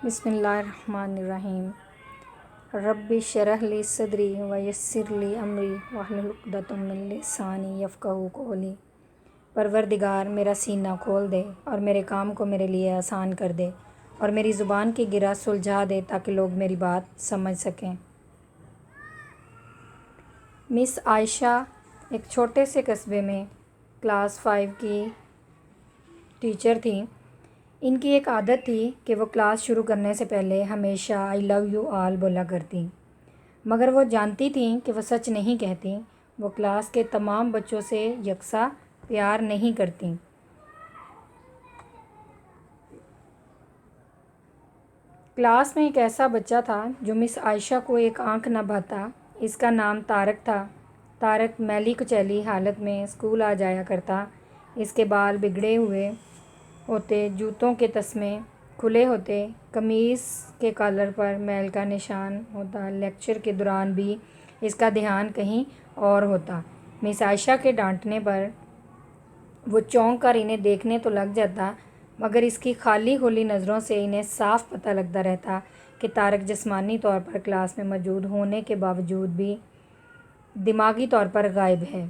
बिस्मिल्लाहिर्रहमानिर्रहीम। रब्बि शरह ली सदरी वयस्सिर ली अमरी वहलुल उक़दतम मिन लिसानी यफ़क़हू क़ौली। परवरदिगार, मेरा सीना खोल दे और मेरे काम को मेरे लिए आसान कर दे और मेरी ज़ुबान की गिरा सुलझा दे ताकि लोग मेरी बात समझ सकें। मिस आयशा एक छोटे से कस्बे में क्लास 5 की टीचर थी। इनकी एक आदत थी कि वो क्लास शुरू करने से पहले हमेशा आई लव यू ऑल बोला करती, मगर वो जानती थी कि वो सच नहीं कहती। वो क्लास के तमाम बच्चों से यकसा प्यार नहीं करती। क्लास में एक ऐसा बच्चा था जो मिस आयशा को एक आंख न भाता। इसका नाम तारक था। तारक मैली कुचैली हालत में स्कूल आ जाया करता। इसके बाल बिगड़े हुए होते, जूतों के तस्मे खुले होते, कमीज़ के कॉलर पर मैल का निशान होता। लेक्चर के दौरान भी इसका ध्यान कहीं और होता। मिस आयशा के डांटने पर वो चौंक कर इन्हें देखने तो लग जाता, मगर इसकी खाली खुली नज़रों से इन्हें साफ पता लगता रहता कि तारक जिस्मानी तौर पर क्लास में मौजूद होने के बावजूद भी दिमागी तौर पर गायब है।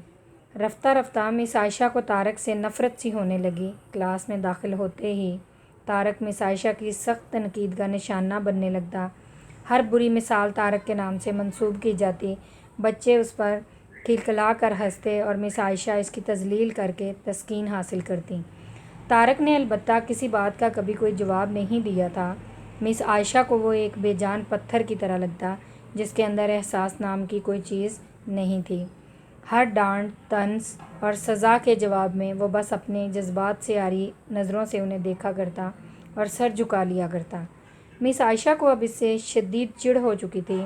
रफ्ता रफ्ता मिस आयशा को तारक से नफ़रत सी होने लगी। क्लास में दाखिल होते ही तारक मिस आयशा की सख्त तनकीद का निशाना बनने लगता। हर बुरी मिसाल तारक के नाम से मंसूब की जाती। बच्चे उस पर खिलखिला कर हंसते और मिस आयशा इसकी तजलील करके तस्कीन हासिल करती। तारक ने अलबत्ता किसी बात का कभी कोई जवाब नहीं दिया था। मिस आयशा को वो एक बेजान पत्थर की तरह लगता जिसके अंदर एहसास नाम की कोई चीज़ नहीं थी। हर डांट, तंज और सज़ा के जवाब में वो बस अपने जज्बात से आरी नज़रों से उन्हें देखा करता और सर झुका लिया करता। मिस आयशा को अब इससे शदीद चिढ़ हो चुकी थी।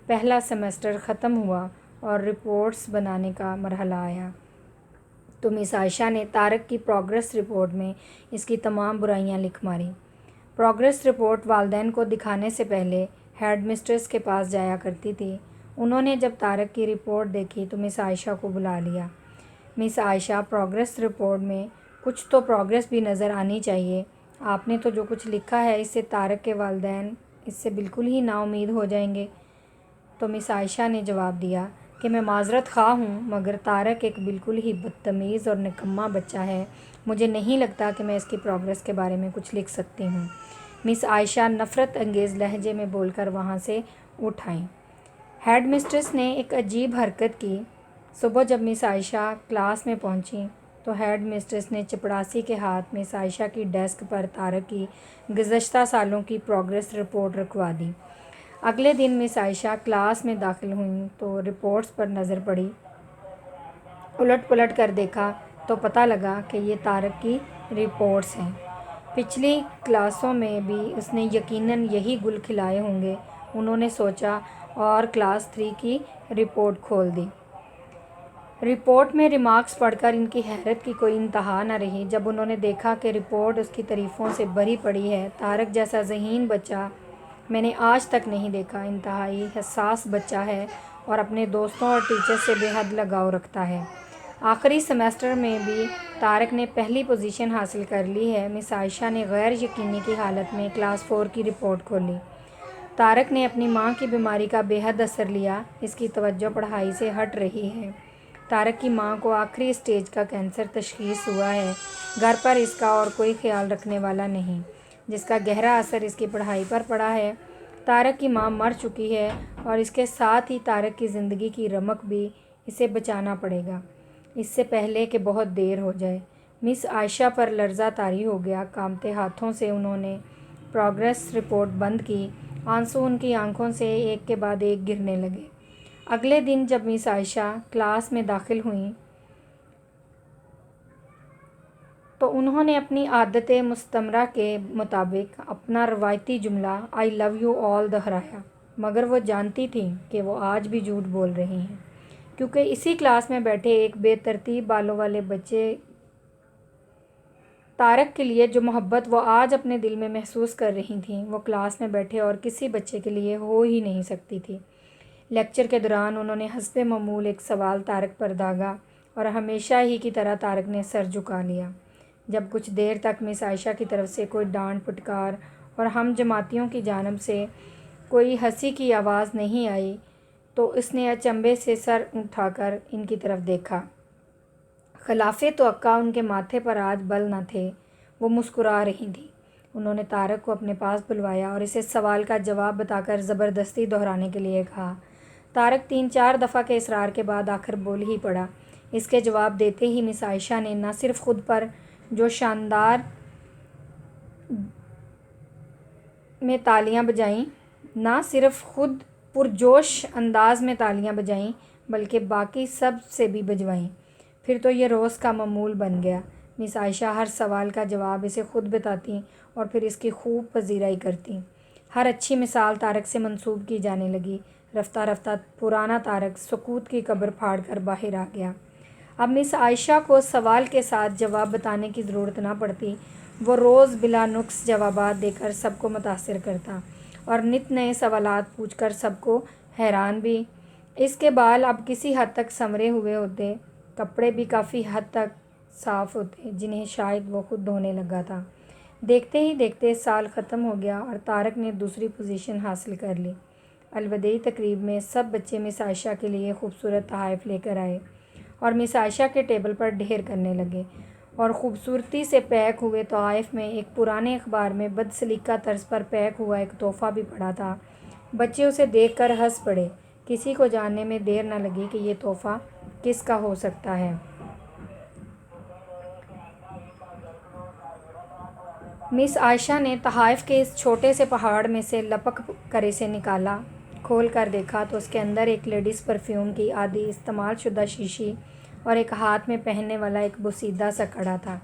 पहला सेमेस्टर ख़त्म हुआ और रिपोर्ट्स बनाने का मरहला आया तो मिस आयशा ने तारक की प्रोग्रेस रिपोर्ट में इसकी तमाम बुराइयां लिख मारी। प्रोग्रेस रिपोर्ट वालिदैन को दिखाने से पहले हेड मिस्ट्रेस के पास जाया करती थी। उन्होंने जब तारक की रिपोर्ट देखी तो मिस आयशा को बुला लिया। मिस आयशा, प्रोग्रेस रिपोर्ट में कुछ तो प्रोग्रेस भी नज़र आनी चाहिए। आपने तो जो कुछ लिखा है इससे तारक के वालिदैन इससे बिल्कुल ही नाउम्मीद हो जाएंगे। तो मिस आयशा ने जवाब दिया कि मैं माजरत ख़्वाह हूँ, मगर तारक एक बिल्कुल ही बदतमीज़ और निकम्मा बच्चा है। मुझे नहीं लगता कि मैं इसकी प्रोग्रेस के बारे में कुछ लिख सकती हूँ। मिस आयशा नफ़रत अंगेज़ लहजे में बोलकर वहाँ से उठ आईं। हेड मिस्ट्रेस ने एक अजीब हरकत की। सुबह जब मिस आयशा क्लास में पहुंची तो हेड मिस्ट्रेस ने चपड़ासी के हाथ मिस आयशा की डेस्क पर तारक की गुज़श्ता सालों की प्रोग्रेस रिपोर्ट रखवा दी। अगले दिन मिस आयशा क्लास में दाखिल हुई तो रिपोर्ट्स पर नज़र पड़ी। उलट पुलट कर देखा तो पता लगा कि ये तारक की रिपोर्ट्स हैं। पिछली क्लासों में भी उसने यकीनन यही गुल खिलाए होंगे, उन्होंने सोचा और क्लास 3 की रिपोर्ट खोल दी। रिपोर्ट में रिमार्क्स पढ़कर इनकी हैरत की कोई इंतहा न रही जब उन्होंने देखा कि रिपोर्ट उसकी तारीफ़ों से भरी पड़ी है। तारक जैसा ज़हीन बच्चा मैंने आज तक नहीं देखा। इंतहाई हसास बच्चा है और अपने दोस्तों और टीचर से बेहद लगाव रखता है। आखिरी सेमेस्टर में भी तारक ने पहली पोजीशन हासिल कर ली है। मिस आयशा ने गैर यकीनी की हालत में क्लास 4 की रिपोर्ट खोली। तारक ने अपनी माँ की बीमारी का बेहद असर लिया। इसकी तवज्जो पढ़ाई से हट रही है। तारक की माँ को आखिरी स्टेज का कैंसर तशख़ीस हुआ है। घर पर इसका और कोई ख्याल रखने वाला नहीं, जिसका गहरा असर इसकी पढ़ाई पर पड़ा है। तारक की माँ मर चुकी है और इसके साथ ही तारक की ज़िंदगी की रमक भी इसे बचाना पड़ेगा, इससे पहले कि बहुत देर हो जाए। मिस आयशा पर लर्ज़ा तारी हो गया। कांपते हाथों से उन्होंने प्रोग्रेस रिपोर्ट बंद की। आंसू उनकी आंखों से एक के बाद एक गिरने लगे। अगले दिन जब मिस आयशा क्लास में दाखिल हुई तो उन्होंने अपनी आदत मुस्तमरा के मुताबिक अपना रवायती जुमला आई लव यू ऑल दोहराया, मगर वो जानती थी कि वो आज भी झूठ बोल रही हैं, क्योंकि इसी क्लास में बैठे एक बेतरतीब बालों वाले बच्चे तारक के लिए जो मोहब्बत वो आज अपने दिल में महसूस कर रही थी वो क्लास में बैठे और किसी बच्चे के लिए हो ही नहीं सकती थी। लेक्चर के दौरान उन्होंने हस्बे मामूल एक सवाल तारक पर दागा और हमेशा ही की तरह तारक ने सर झुका लिया। जब कुछ देर तक मिस आयशा की तरफ से कोई डांट फटकार और हम जमातियों की जानिब से कोई हंसी की आवाज़ नहीं आई तो इसने अचंभे से सर उठाकर इनकी तरफ देखा। खिलाफ़े तवक्का उनके माथे पर आज बल न थे। वो मुस्कुरा रही थी। उन्होंने तारक को अपने पास बुलवाया और इसे सवाल का जवाब बताकर ज़बरदस्ती दोहराने के लिए कहा। तारक 3-4 दफ़ा के इसरार के बाद आखिर बोल ही पड़ा। इसके जवाब देते ही मिस आयशा ने न सिर्फ खुद पर जो शानदार में तालियां बजाईं, ना सिर्फ खुद पुरजोश अंदाज में तालियां बजाईं, बल्कि बाकी सब से भी बजवाईं। फिर तो ये रोज़ का मामूल बन गया। मिस आयशा हर सवाल का जवाब इसे खुद बताती और फिर इसकी खूब पजीराई करती। हर अच्छी मिसाल तारक से मंसूब की जाने लगी। रफ्ता रफ्ता पुराना तारक सुकूत की कब्र फाड़ कर बाहर आ गया। अब मिस आयशा को सवाल के साथ जवाब बताने की ज़रूरत ना पड़ती। वो रोज़ बिला नुक्स जवाबात देकर सबको मुतासिर करता और नित नए सवालात पूछकर सबको हैरान भी। इसके बाल अब किसी हद तक संवरे हुए होते, कपड़े भी काफ़ी हद तक साफ़ होते, जिन्हें शायद वो खुद धोने लगा था। देखते ही देखते साल ख़त्म हो गया और तारक ने दूसरी पोजीशन हासिल कर ली। अलविदाई तकरीब में सब बच्चे मिस आयशा के लिए खूबसूरत तोहफ़े लेकर आए और मिस आयशा के टेबल पर ढेर करने लगे और ख़ूबसूरती से पैक हुए तोहफ़े में एक पुराने अखबार में बदसलीका तर्ज पर पैक हुआ एक तोहफ़ा भी पड़ा था। बच्चे उसे देखकर हंस पड़े। किसी को जानने में देर न लगी कि ये तोहफ़ा किसका हो सकता है। मिस आयशा ने तोहफ़े के इस छोटे से पहाड़ में से लपक कर इसे निकाला। खोल कर देखा तो उसके अंदर एक लेडीज़ परफ्यूम की आधी इस्तेमाल शुदा शीशी और एक हाथ में पहनने वाला एक बोसीदा सा कड़ा था,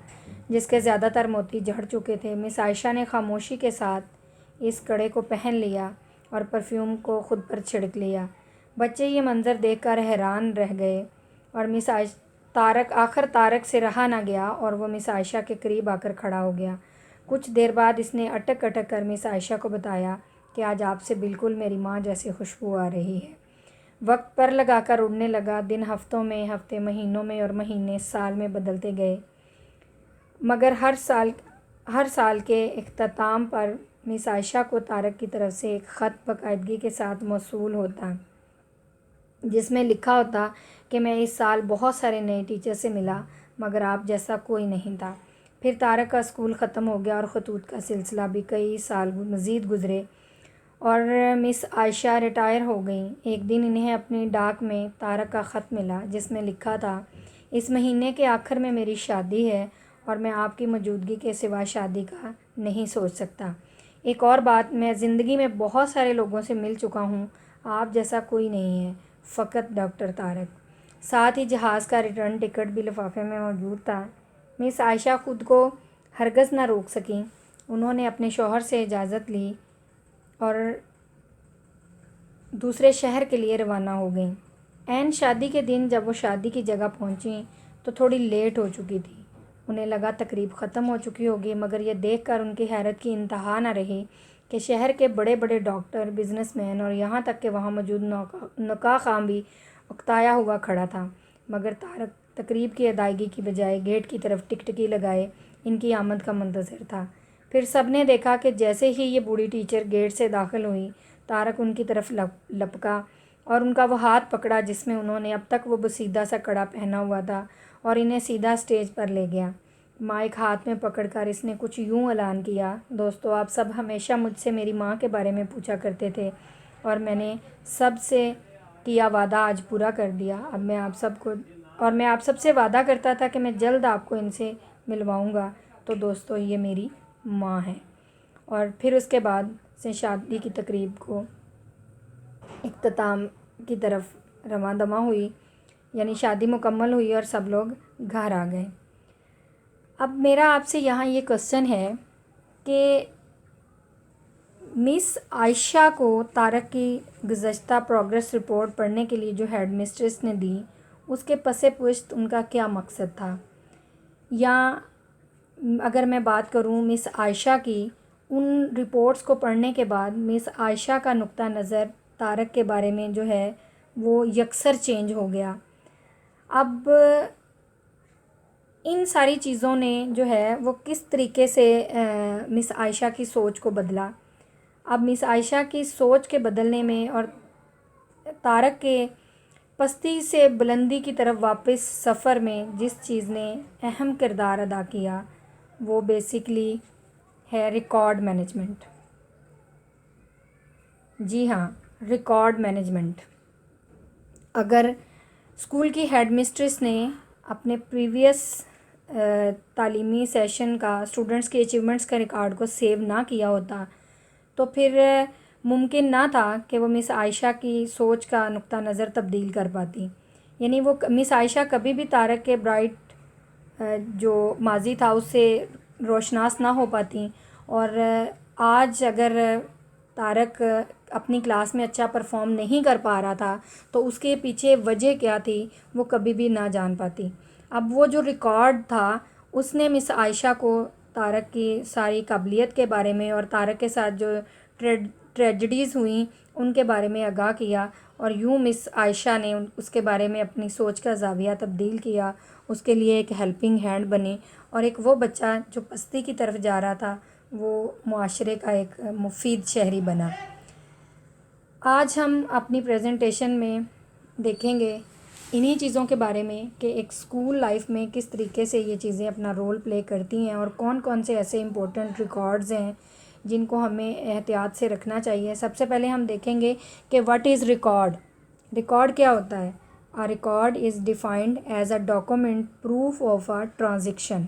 जिसके ज़्यादातर मोती झड़ चुके थे। मिस आयशा ने खामोशी के साथ इस कड़े को पहन लिया और परफ्यूम को खुद पर छिड़क लिया। बच्चे ये मंज़र देखकर हैरान रह गए और तारक से रहा ना गया और वो मिस आयशा के करीब आकर खड़ा हो गया। कुछ देर बाद इसने अटक अटक कर मिस आयशा को बताया कि आज आपसे बिल्कुल मेरी माँ जैसी खुशबू आ रही है। वक्त पर लगाकर उड़ने लगा। दिन हफ्तों में, हफ्ते महीनों में और महीने साल में बदलते गए, मगर हर साल के इख्तिताम पर मिस आयशा को तारक की तरफ से एक ख़त बाकायदगी के साथ मौसूल होता, जिसमें लिखा होता कि मैं इस साल बहुत सारे नए टीचर से मिला, मगर आप जैसा कोई नहीं था। फिर तारक का स्कूल ख़त्म हो गया और खतूत का सिलसिला भी कई साल मज़ीद गुज़रे और मिस आयशा रिटायर हो गई। एक दिन इन्हें अपनी डाक में तारक का ख़त मिला, जिसमें लिखा था, इस महीने के आखिर में मेरी शादी है और मैं आपकी मौजूदगी के सिवा शादी का नहीं सोच सकता। एक और बात, मैं ज़िंदगी में बहुत सारे लोगों से मिल चुका हूँ, आप जैसा कोई नहीं है, फ़कत डॉक्टर तारक। साथ ही जहाज़ का रिटर्न टिकट भी लिफाफे में मौजूद था। मिस आयशा खुद को हरगज़ ना रोक सकीं। उन्होंने अपने शौहर से इजाज़त ली और दूसरे शहर के लिए रवाना हो गईं। ऐन शादी के दिन जब वो शादी की जगह पहुंची तो थोड़ी लेट हो चुकी थी। उन्हें लगा तकरीब ख़त्म हो चुकी होगी, मगर यह देखकर उनकी हैरत की इंतहा न रही कि शहर के बड़े बड़े डॉक्टर, बिजनेसमैन और यहाँ तक कि वहाँ मौजूद नौका खां भी उकताया हुआ खड़ा था। मगर तारक तकरीब की अदायगी की बजाय गेट की तरफ टिकटिकी लगाए इनकी आमद का मुंतज़िर था। फिर सब ने देखा कि जैसे ही ये बूढ़ी टीचर गेट से दाखिल हुई, तारक उनकी तरफ लपका और उनका वो हाथ पकड़ा जिसमें उन्होंने अब तक वो बसीदा सा कड़ा पहना हुआ था और इन्हें सीधा स्टेज पर ले गया। माइक हाथ में पकड़कर इसने कुछ यूँ ऐलान किया, दोस्तों, आप सब हमेशा मुझसे मेरी माँ के बारे में पूछा करते थे और मैंने सबसे किया वादा आज पूरा कर दिया। अब मैं आप सबसे वादा करता था कि मैं जल्द आपको इनसे मिलवाऊंगा। तो दोस्तों, ये मेरी माँ है। और फिर उसके बाद से शादी की तकरीब को इख्तिताम की तरफ रवां दवा हुई, यानी शादी मुकम्मल हुई और सब लोग घर आ गए। अब मेरा आपसे यहाँ ये क्वेश्चन है कि मिस आयशा को तारक की गुज़श्ता प्रोग्रेस रिपोर्ट पढ़ने के लिए जो हेड मिस्ट्रेस ने दी, उसके पसे पुश्त उनका क्या मकसद था? या अगर मैं बात करूँ मिस आयशा की, उन रिपोर्ट्स को पढ़ने के बाद मिस आयशा का नुक्ता नज़र तारक के बारे में जो है वो यकसर चेंज हो गया। अब इन सारी चीज़ों ने जो है वो किस तरीके से मिस आयशा की सोच को बदला। अब मिस आयशा की सोच के बदलने में और तारक के पस्ती से बुलंदी की तरफ वापस सफ़र में जिस चीज़ ने अहम किरदार अदा किया वो बेसिकली है रिकॉर्ड मैनेजमेंट। जी हाँ, रिकॉर्ड मैनेजमेंट। अगर स्कूल की हेड मिस्ट्रेस ने अपने प्रीवियस तालीमी सेशन का स्टूडेंट्स के अचीवमेंट्स का रिकॉर्ड को सेव ना किया होता तो फिर मुमकिन ना था कि वो मिस आयशा की सोच का नुक्ता नज़र तब्दील कर पाती। यानी वो मिस आयशा कभी भी तारक के ब्राइट जो माजी था उससे रोशनास ना हो पाती। और आज अगर तारक अपनी क्लास में अच्छा परफॉर्म नहीं कर पा रहा था तो उसके पीछे वजह क्या थी वो कभी भी ना जान पाती। अब वो जो रिकॉर्ड था उसने मिस आयशा को तारक की सारी काबिलियत के बारे में और तारक के साथ जो ट्रेजेडीज़ हुई उनके बारे में आगाह किया और यूँ मिस आयशा ने उसके बारे में अपनी सोच का ज़ाविया तब्दील किया, उसके लिए एक हेल्पिंग हैंड बने और एक वो बच्चा जो पस्ती की तरफ जा रहा था वो मुआशरे का एक मुफीद शहरी बना। आज हम अपनी प्रेजेंटेशन में देखेंगे इन्हीं चीज़ों के बारे में कि एक स्कूल लाइफ में किस तरीके से ये चीज़ें अपना रोल प्ले करती हैं और कौन कौन से ऐसे इम्पोर्टेंट रिकॉर्ड्स हैं जिनको हमें एहतियात से रखना चाहिए। सबसे पहले हम देखेंगे कि व्हाट इज़ रिकॉर्ड। रिकॉर्ड क्या होता है? A record is defined as a document proof of a transaction.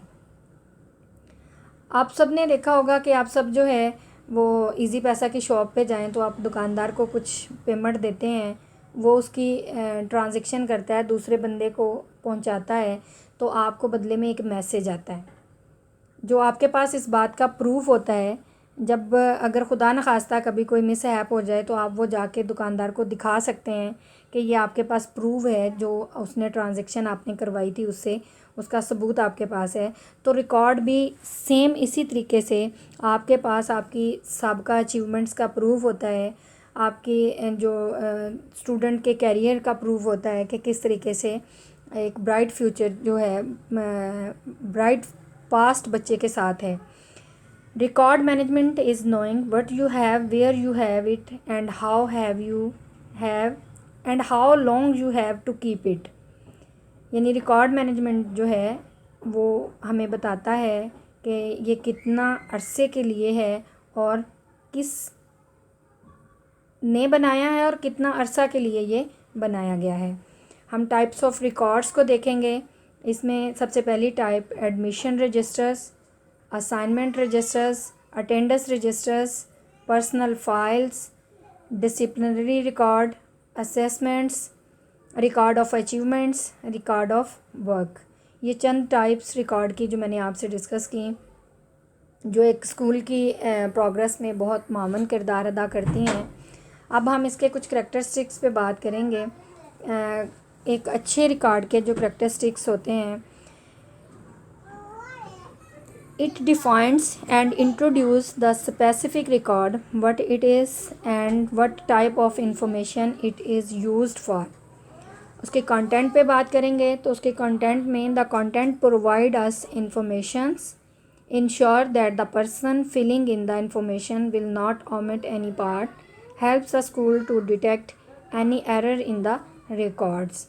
आप सब ने देखा होगा कि आप सब जो है वो इजी पैसा की शॉप पे जाएं तो आप दुकानदार को कुछ पेमेंट देते हैं, वो उसकी ट्रांजैक्शन करता है, दूसरे बंदे को पहुंचाता है, तो आपको बदले में एक मैसेज आता है जो आपके पास इस बात का प्रूफ होता है। जब अगर खुदा न खास्ता कभी कोई मिसहैप हो जाए तो आप वो जाके दुकानदार को दिखा सकते हैं कि ये आपके पास प्रूफ है जो उसने ट्रांजैक्शन आपने करवाई थी उससे, उसका सबूत आपके पास है। तो रिकॉर्ड भी सेम इसी तरीके से आपके पास आपकी साबिका अचीवमेंट्स का प्रूफ होता है, आपकी जो स्टूडेंट के कैरियर का प्रूफ होता है कि किस तरीके से एक ब्राइट फ्यूचर जो है ब्राइट पास्ट बच्चे के साथ है। Record management is knowing what you have, where you have it and how have you have and how long you have to keep it. यानी रिकॉर्ड मैनेजमेंट जो है वो हमें बताता है कि ये कितना अरसे के लिए है और किस ने बनाया है और कितना अरसा के लिए ये बनाया गया है। हम टाइप्स ऑफ रिकॉर्ड्स को देखेंगे। इसमें सबसे पहली type admission registers, assignment registers, attendance registers, personal files, disciplinary record, assessments, record of achievements, record of work. ये चंद टाइप्स रिकॉर्ड की जो मैंने आपसे डिस्कस की, जो एक स्कूल की प्रोग्रेस में बहुत मामून किरदार अदा करती हैं। अब हम इसके कुछ करैक्टरिस्टिक्स पे बात करेंगे। एक अच्छे रिकॉर्ड के जो करैक्टरिस्टिक्स होते हैं, it defines and introduce the specific record, what it is and what type of information it is used for. उसके कंटेंट पे बात करेंगे तो उसके कंटेंट में the content provide us informations, ensure that the person filling in the information will not omit any part, helps the school to detect any error in the records।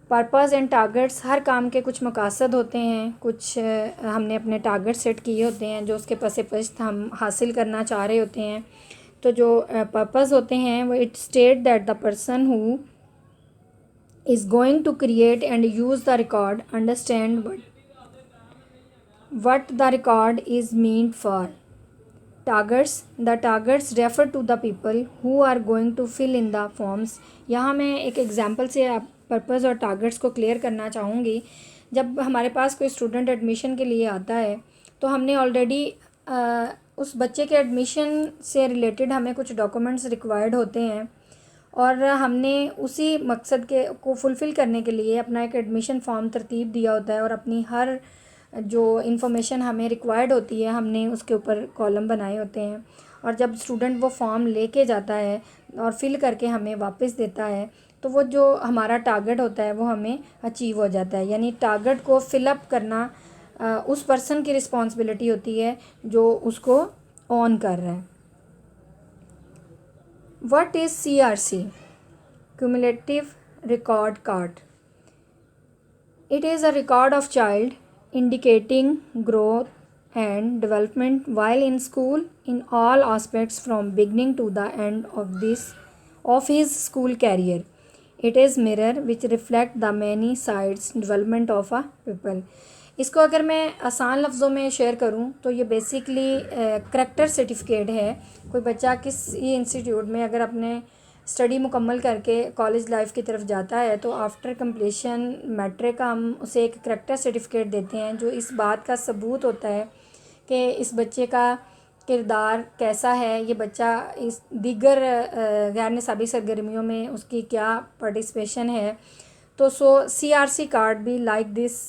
Purpose and targets, हर काम के कुछ मकासद होते हैं, कुछ हमने अपने target set किए होते हैं जो उसके पसे पश्त हम हासिल करना चाह रहे होते हैं। तो जो पर्पस होते हैं वो it state that the person who is going to create and use the record understand what the record is meant for। targets, the targets refer to the people who are going to fill in the forms। यहाँ मैं एक example से आप purpose और targets को clear करना चाहूँगी। जब हमारे पास कोई स्टूडेंट एडमिशन के लिए आता है तो हमने ऑलरेडी उस बच्चे के एडमिशन से रिलेटेड हमें कुछ डॉक्यूमेंट्स रिक्वायर्ड होते हैं और हमने उसी मकसद के को फुलफ़िल करने के लिए अपना एक एडमिशन फॉर्म तरतीब दिया होता है और अपनी हर जो इन्फॉर्मेशन हमें रिक्वायर्ड होती है हमने उसके ऊपर कॉलम बनाए होते हैं। और जब स्टूडेंट वो फॉर्म लेके जाता है और फिल करके हमें वापस देता है तो वो जो हमारा टारगेट होता है वो हमें अचीव हो जाता है। यानी टारगेट को फिलअप करना उस पर्सन की रिस्पॉन्सिबिलिटी होती है जो उसको ऑन कर रहा है। What is CRC? Cumulative Record Card. It is a record of child indicating growth and development while in school in all aspects from beginning to the end of his school career. It is mirror which reflect the many sides development of a people. इसको अगर मैं आसान लफ्ज़ों में share करूं तो ये basically character certificate है। कोई बच्चा किसी इंस्टीट्यूट में अगर अपने स्टडी मुकम्मल करके कॉलेज लाइफ की तरफ जाता है तो आफ्टर कंप्लीशन मैट्रिक का हम उसे एक करैक्टर सर्टिफिकेट देते हैं जो इस बात का सबूत होता है कि इस बच्चे का किरदार कैसा है, ये बच्चा इस दीगर गैर निसाबी सरगर्मियों में उसकी क्या पार्टिसिपेशन है। तो CRC कार्ड भी like this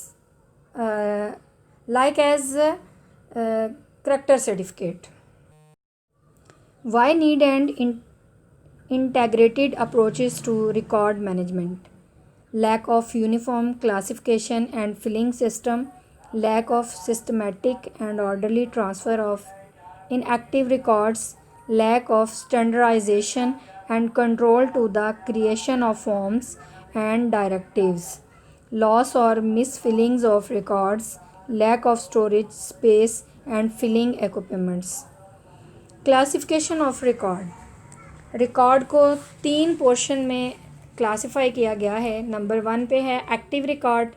like as character certificate. Why need and integrated approaches to record management? Lack of uniform classification and filling system, lack of systematic and orderly transfer of inactive records, lack of standardization and control to the creation of forms and directives, loss or misfillings of records, lack of storage space and filling equipments. Classification of record को 3 portion में classify किया गया है। Number 1 पे है active record.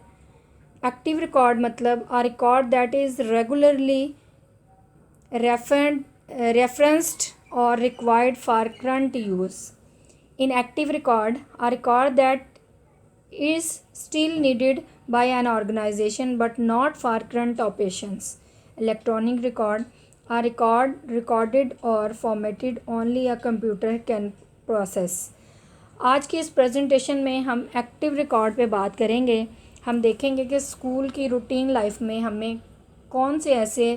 Active record मतलब a record that is regularly referenced or required for current use. Inactive record, a record that is still needed by an organization but not for current operations. Electronic record, a record recorded or formatted only a computer can process. आज की इस presentation में हम active record पे बात करेंगे। हम देखेंगे कि स्कूल की रूटीन लाइफ में हमें कौन से ऐसे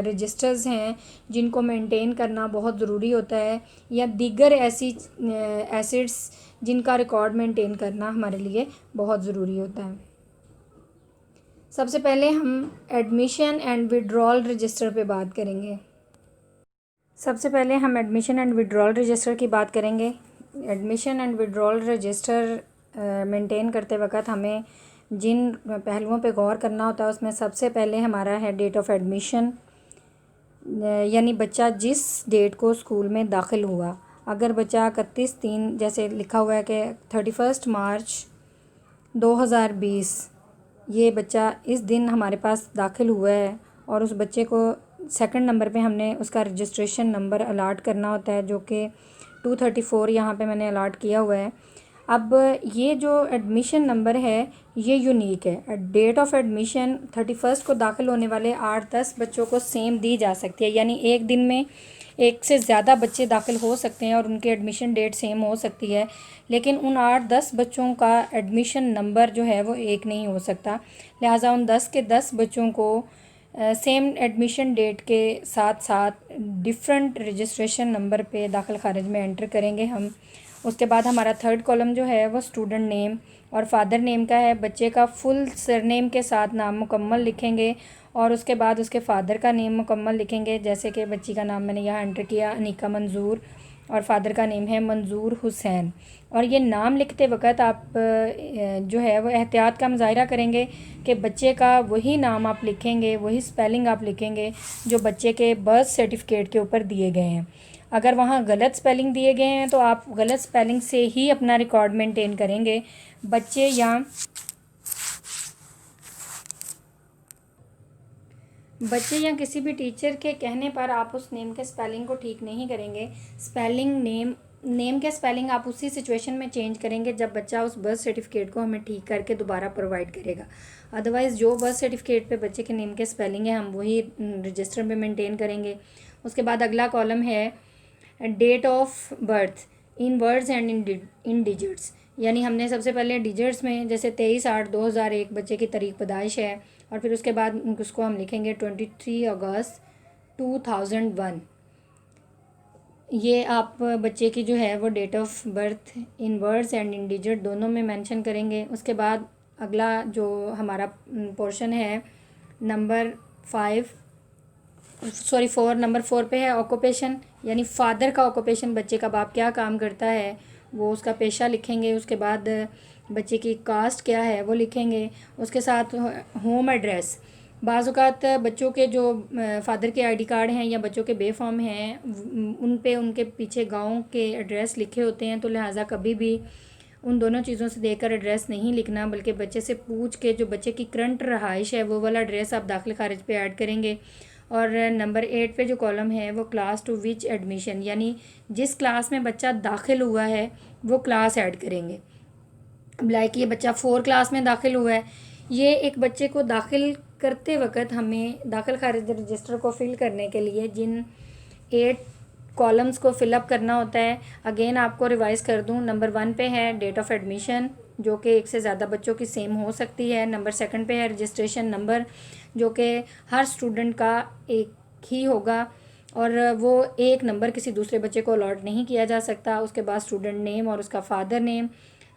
रजिस्टर्स हैं जिनको मेंटेन करना बहुत ज़रूरी होता है या दीगर ऐसी एसिड्स जिनका रिकॉर्ड मेंटेन करना हमारे लिए बहुत ज़रूरी होता है। सबसे पहले हम एडमिशन एंड विड्रॉल रजिस्टर पे बात करेंगे। सबसे पहले हम एडमिशन एंड विड्रॉल रजिस्टर की बात करेंगे। Admission and withdrawal register maintain करते वक्त हमें जिन पहलुओं पे गौर करना होता है उसमें सबसे पहले हमारा है डेट ऑफ एडमिशन, यानी बच्चा जिस डेट को स्कूल में दाखिल हुआ। अगर बच्चा 31/3 जैसे लिखा हुआ है कि 31 मार्च 2020 ये बच्चा इस दिन हमारे पास दाखिल हुआ है और उस बच्चे को सेकंड नंबर पे हमने उसका रजिस्ट्रेशन नंबर अलाट करना होता है जो कि 234 यहाँ पे मैंने अलाट किया हुआ है। अब ये जो एडमिशन नंबर है ये यूनिक है। डेट ऑफ एडमिशन 31 को दाखिल होने वाले 8-10 बच्चों को सेम दी जा सकती है, यानी एक दिन में एक से ज़्यादा बच्चे दाखिल हो सकते हैं और उनकी एडमिशन डेट सेम हो सकती है, लेकिन उन 8-10 बच्चों का एडमिशन नंबर जो है वो एक नहीं हो सकता। लिहाजा उन 10 के 10 बच्चों को सेम एडमिशन डेट के साथ साथ डिफरेंट रजिस्ट्रेशन नंबर पे दाखिल खारिज में एंटर करेंगे हम। उसके बाद हमारा थर्ड कॉलम जो है वो स्टूडेंट नेम और फादर नेम का है। बच्चे का फुल सरनेम के साथ नाम मुकम्मल लिखेंगे और उसके बाद उसके फादर का नेम मुकम्मल लिखेंगे। जैसे कि बच्ची का नाम मैंने यहाँ एंटर किया अनीका मंजूर और फादर का नेम है मंजूर हुसैन। और ये नाम लिखते वक्त आप जो है वो एहतियात का मुजाहिरा करेंगे कि बच्चे का वही नाम आप लिखेंगे, वही स्पेलिंग आप लिखेंगे जो बच्चे के बर्थ सर्टिफिकेट के ऊपर दिए गए हैं। अगर वहाँ गलत स्पेलिंग दिए गए हैं तो आप गलत स्पेलिंग से ही अपना रिकॉर्ड मेंटेन करेंगे। बच्चे या किसी भी टीचर के कहने पर आप उस नेम के स्पेलिंग को ठीक नहीं करेंगे। स्पेलिंग नेम के स्पेलिंग आप उसी सिचुएशन में चेंज करेंगे जब बच्चा उस बर्थ सर्टिफिकेट को हमें ठीक करके दोबारा प्रोवाइड करेगा। अदरवाइज़ जो बर्थ सर्टिफिकेट पे बच्चे के नेम के स्पेलिंग है हम वही रजिस्टर में मेंटेन करेंगे। उसके बाद अगला कॉलम है date of birth in words and in digits, यानी हमने सबसे पहले डिजिट्स में जैसे 23/8/2001 बच्चे की तारीख पैदाइश है और फिर उसके बाद उसको हम लिखेंगे 23 अगस्त 2001। ये आप बच्चे की जो है वो date of birth in words and in digit दोनों में मेंशन करेंगे। उसके बाद अगला जो हमारा पोर्शन है नंबर 4, नंबर 4 पे है ऑक्यूपेशन, यानी फादर का ऑक्यूपेशन, बच्चे का बाप क्या काम करता है वो उसका पेशा लिखेंगे। उसके बाद बच्चे की कास्ट क्या है वो लिखेंगे। उसके साथ होम एड्रेस, बाज़ औक़ात बच्चों के जो फादर के आईडी कार्ड हैं या बच्चों के बेफॉर्म हैं उन पे उनके पीछे गांव के एड्रेस लिखे होते हैं, तो लिहाजा कभी भी उन दोनों चीज़ों से देखकर एड्रेस नहीं लिखना, बल्कि बच्चे से पूछ के जो बच्चे की करंट रहाइश है वो वाला एड्रेस आप दाखिल खारिज पे ऐड करेंगे। और नंबर 8 पे जो कॉलम है वो क्लास टू विच एडमिशन, यानी जिस क्लास में बच्चा दाखिल हुआ है वो क्लास ऐड करेंगे। लाइक ये बच्चा 4 क्लास में दाखिल हुआ है, ये एक बच्चे को दाखिल करते वक्त हमें दाखिल खारिज रजिस्टर को फिल करने के लिए जिन 8 कॉलम्स को फिलअप करना होता है, अगेन आपको रिवाइज कर दूं। नंबर 1 पे है डेट ऑफ एडमिशन, जो कि एक से ज़्यादा बच्चों की सेम हो सकती है। नंबर 2 पे है रजिस्ट्रेशन नंबर, जो कि हर स्टूडेंट का एक ही होगा और वो एक नंबर किसी दूसरे बच्चे को अलॉट नहीं किया जा सकता। उसके बाद स्टूडेंट नेम और उसका फादर नेम।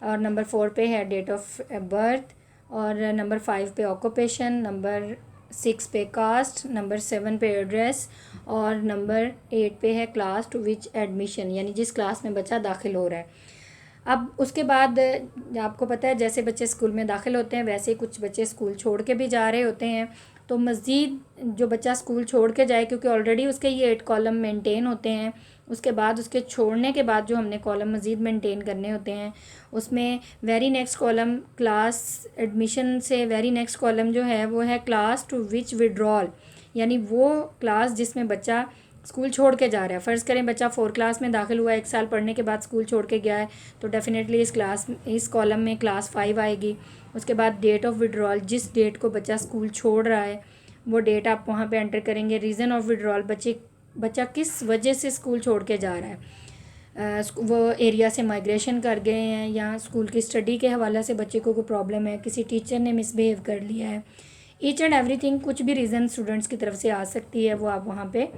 और नंबर 4 पे है डेट ऑफ बर्थ। और नंबर 5 पे ऑक्यूपेशन, नंबर 6 पे कास्ट, नंबर 7 पे एड्रेस और नंबर 8 पे है क्लास टू विच एडमिशन, यानी जिस क्लास में बच्चा दाखिल हो रहा है। अब उसके बाद आपको पता है जैसे बच्चे स्कूल में दाखिल होते हैं वैसे ही कुछ बच्चे स्कूल छोड़ के भी जा रहे होते हैं, तो मज़ीद जो बच्चा स्कूल छोड़ के जाए, क्योंकि ऑलरेडी उसके ये 8 कॉलम मेंटेन होते हैं, उसके बाद उसके छोड़ने के बाद जो हमने कॉलम मज़ीद मेंटेन करने होते हैं उसमें very next column class admission से वेरी नेक्स्ट कॉलम जो है वो है क्लास टू विच विड्रॉल, यानी वो क्लास जिसमें बच्चा स्कूल छोड़ के जा रहा है। फ़र्ज़ करें बच्चा 4 क्लास में दाखिल हुआ है, 1 साल पढ़ने के बाद स्कूल छोड़ के गया है, तो डेफ़िनेटली इस कॉलम में क्लास 5 आएगी। उसके बाद डेट ऑफ विड्रॉल, जिस डेट को बच्चा स्कूल छोड़ रहा है वो डेट आप वहाँ पे एंटर करेंगे। रीज़न ऑफ विड्रॉल, बच्चा किस वजह से स्कूल छोड़ के जा रहा है, वो एरिया से माइग्रेशन कर गए हैं या स्कूल की स्टडी के हवाले से बच्चे को कोई प्रॉब्लम है, किसी टीचर ने मिसबिहेव कर लिया है, ईच एंड एवरीथिंग, कुछ भी रीज़न स्टूडेंट्स की तरफ से आ सकती है, वो आप वहाँ पे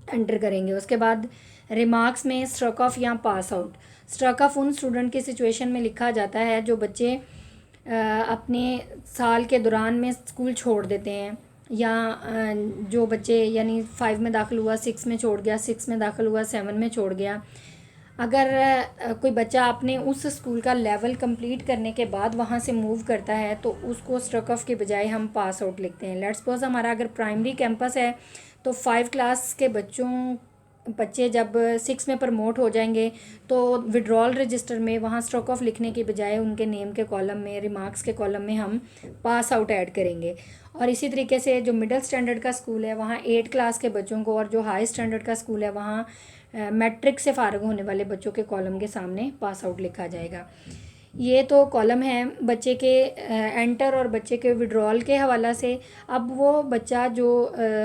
एंटर करेंगे। उसके बाद रिमार्क्स में स्ट्रक ऑफ या पास आउट, स्ट्रक ऑफ उन स्टूडेंट की सिचुएशन में लिखा जाता है जो बच्चे अपने साल के दौरान में स्कूल छोड़ देते हैं, या जो बच्चे यानी 5 में दाखिल हुआ 6 में छोड़ गया, 6 में दाखिल हुआ 7 में छोड़ गया। अगर कोई बच्चा अपने उस स्कूल का लेवल कंप्लीट करने के बाद वहाँ से मूव करता है तो उसको स्ट्रक ऑफ के बजाय हम पास आउट लिखते हैं। लेट्स सपोज हमारा अगर प्राइमरी कैंपस है तो 5 क्लास के बच्चे जब 6 में प्रमोट हो जाएंगे तो विड्रॉल रजिस्टर में वहाँ स्ट्रोक ऑफ लिखने के बजाय उनके नेम के कॉलम में, रिमार्क्स के कॉलम में हम पास आउट ऐड करेंगे। और इसी तरीके से जो मिडिल स्टैंडर्ड का स्कूल है वहाँ 8 क्लास के बच्चों को, और जो हाई स्टैंडर्ड का स्कूल है वहाँ मैट्रिक से फ़ारिग होने वाले बच्चों के कॉलम के सामने पास आउट लिखा जाएगा। ये तो कॉलम है बच्चे के एंटर और बच्चे के विड्रॉल के हवाला से। अब वो बच्चा जो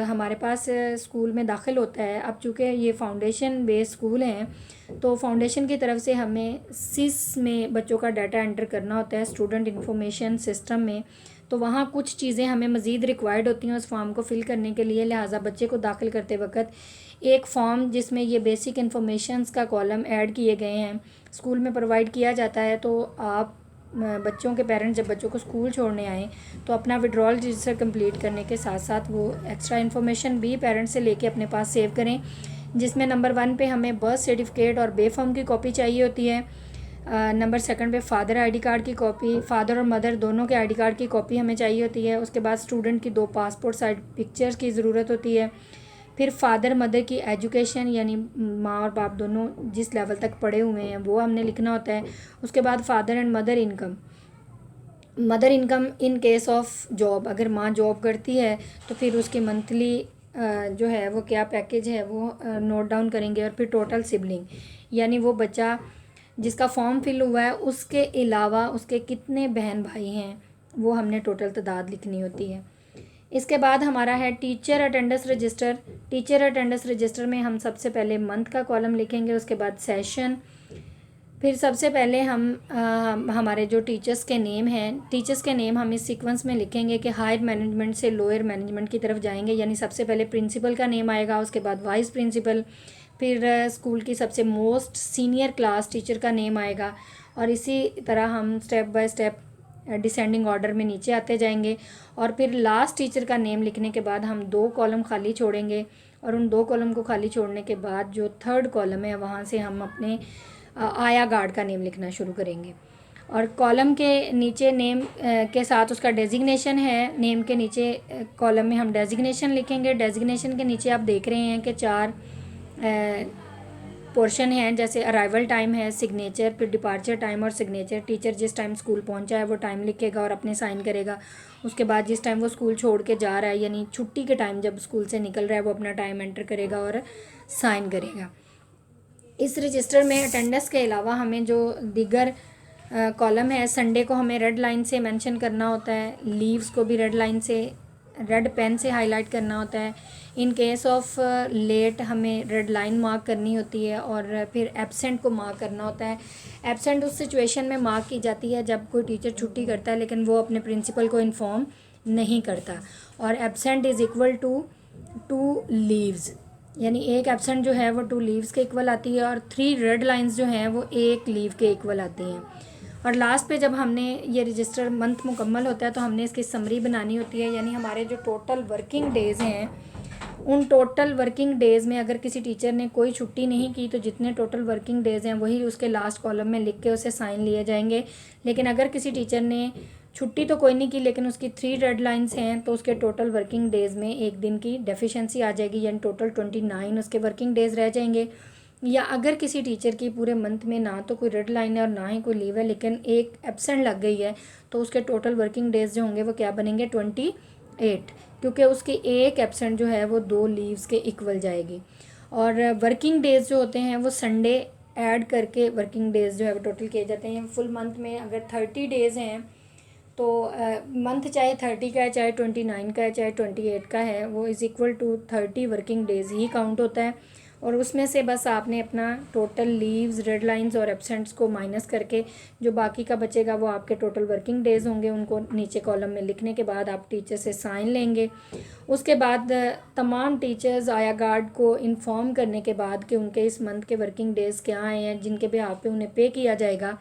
हमारे पास स्कूल में दाखिल होता है, अब चूँकि ये फाउंडेशन बेस्ड स्कूल हैं तो फाउंडेशन की तरफ से हमें सिस में बच्चों का डाटा एंटर करना होता है, स्टूडेंट इंफॉर्मेशन सिस्टम में, तो वहाँ कुछ चीज़ें हमें मज़ीद रिक्वायर्ड होती हैं उस फॉर्म को फिल करने के लिए। लिहाजा बच्चे को दाखिल करते वक्त एक फ़ॉर्म जिसमें ये बेसिक इन्फॉर्मेशंस का कॉलम ऐड किए गए हैं स्कूल में प्रोवाइड किया जाता है। तो आप बच्चों के पेरेंट्स जब बच्चों को स्कूल छोड़ने आएँ तो अपना विड्रॉल रजिस्टर कंप्लीट करने के साथ साथ वो एक्स्ट्रा इन्फॉर्मेशन भी पेरेंट्स से लेके अपने पास सेव करें, जिसमें नंबर 1 पे हमें बर्थ सर्टिफिकेट और बेफॉर्म की कॉपी चाहिए होती है। नंबर 2 पे फादर आईडी कार्ड की कॉपी, फादर और मदर दोनों के आईडी कार्ड की कॉपी हमें चाहिए होती है। उसके बाद स्टूडेंट की 2 पासपोर्ट साइज पिक्चर्स की ज़रूरत होती है। फिर फादर मदर की एजुकेशन, यानी माँ और बाप दोनों जिस लेवल तक पढ़े हुए हैं वो हमने लिखना होता है। उसके बाद father and mother income in case of job, अगर माँ जॉब करती है तो फिर उसकी मंथली जो है वो क्या पैकेज है वो नोट डाउन करेंगे। और फिर टोटल सिबलिंग, यानी वो बच्चा जिसका फॉर्म फिल हुआ है उसके अलावा उसके कितने बहन भाई हैं वो हमने टोटल तादाद लिखनी होती है। इसके बाद हमारा है teacher attendance register. Teacher attendance register में हम सबसे पहले मंथ का कॉलम लिखेंगे, उसके बाद सेशन, फिर सबसे पहले हम हमारे जो टीचर्स के नेम हैं, टीचर्स के नेम हम इस सीक्वेंस में लिखेंगे कि हायर मैनेजमेंट से लोअर मैनेजमेंट की तरफ जाएंगे, यानी सबसे पहले प्रिंसिपल का नेम आएगा, उसके बाद वाइस प्रिंसिपल, फिर स्कूल की सबसे मोस्ट सीनियर क्लास टीचर का नेम आएगा, और इसी तरह हम step by step descending order में नीचे आते जाएंगे। और फिर लास्ट टीचर का नेम लिखने के बाद हम 2 कॉलम खाली छोड़ेंगे, और उन 2 कॉलम को खाली छोड़ने के बाद जो थर्ड कॉलम है वहाँ से हम अपने आया गार्ड का नेम लिखना शुरू करेंगे। और कॉलम के नीचे नेम के साथ उसका डेजिग्नेशन है, नेम के नीचे कॉलम में हम डेजिग्नेशन लिखेंगे। डेजिग्नेशन के नीचे आप देख रहे हैं कि 4 पोर्शन हैं, जैसे अराइवल टाइम है, सिग्नेचर, फिर डिपार्चर टाइम और सिग्नेचर। टीचर जिस टाइम स्कूल पहुंचा है वो टाइम लिखेगा और अपने साइन करेगा। उसके बाद जिस टाइम वो स्कूल छोड़ के जा रहा है, यानी छुट्टी के टाइम जब स्कूल से निकल रहा है, वो अपना टाइम एंटर करेगा और साइन करेगा। इस रजिस्टर में अटेंडेंस के अलावा हमें जो दीगर कॉलम है, संडे को हमें रेड लाइन से मेंशन करना होता है, लीव्स को भी रेड लाइन से, रेड पेन से हाईलाइट करना होता है। इन केस ऑफ लेट हमें रेड लाइन मार्क करनी होती है, और फिर एब्सेंट को मार्क करना होता है। एब्सेंट उस सिचुएशन में मार्क की जाती है जब कोई टीचर छुट्टी करता है लेकिन वो अपने प्रिंसिपल को इन्फॉर्म नहीं करता, और absent is equal to 2 leaves, यानी एक एब्सेंट जो है वो 2 लीव्स के इक्वल आती है, और 3 रेड लाइंस जो हैं वो 1 लीव के इक्वल आती हैं। और लास्ट पे जब हमने ये रजिस्टर मंथ मुकम्मल होता है तो हमने इसकी समरी बनानी होती है, यानी हमारे जो टोटल वर्किंग डेज़ हैं, उन टोटल वर्किंग डेज़ में अगर किसी टीचर ने कोई छुट्टी नहीं की तो जितने टोटल वर्किंग डेज़ हैं वही उसके लास्ट कॉलम में लिख के उसे साइन लिए जाएंगे। लेकिन अगर किसी टीचर ने छुट्टी तो कोई नहीं की लेकिन उसकी 3 रेड लाइंस हैं तो उसके टोटल वर्किंग डेज़ में एक दिन की डेफिशिएंसी आ जाएगी, यानी टोटल 29 उसके वर्किंग डेज़ रह जाएंगे। या अगर किसी टीचर की पूरे मंथ में ना तो कोई रेड लाइन है और ना ही कोई लीव है लेकिन एक एब्सेंट लग गई है, तो उसके टोटल वर्किंग डेज़ जो होंगे वो क्या बनेंगे, 28, क्योंकि उसकी एक एब्सेंट जो है वो 2 लीव्स के इक्वल जाएगी। और वर्किंग डेज़ जो होते हैं वो संडे ऐड करके वर्किंग डेज़ जो है वो टोटल किए जाते हैं। फुल मंथ में अगर 30 डेज़ हैं तो मंथ चाहे 30 का है, चाहे 29 का है, चाहे 28 का है, वो is equal to 30 working days ही काउंट होता है। और उसमें से बस आपने अपना टोटल लीव्स, रेड लाइंस और एब्सेंट्स को माइनस करके जो बाकी का बचेगा वो आपके टोटल वर्किंग डेज़ होंगे, उनको नीचे कॉलम में लिखने के बाद आप टीचर से साइन लेंगे। उसके बाद तमाम टीचर्स आया गार्ड को इन्फॉर्म करने के बाद कि उनके इस मंथ के वर्किंग डेज़ क्या आए हैं जिनके बिहाफ पे उन्हें पे किया जाएगा,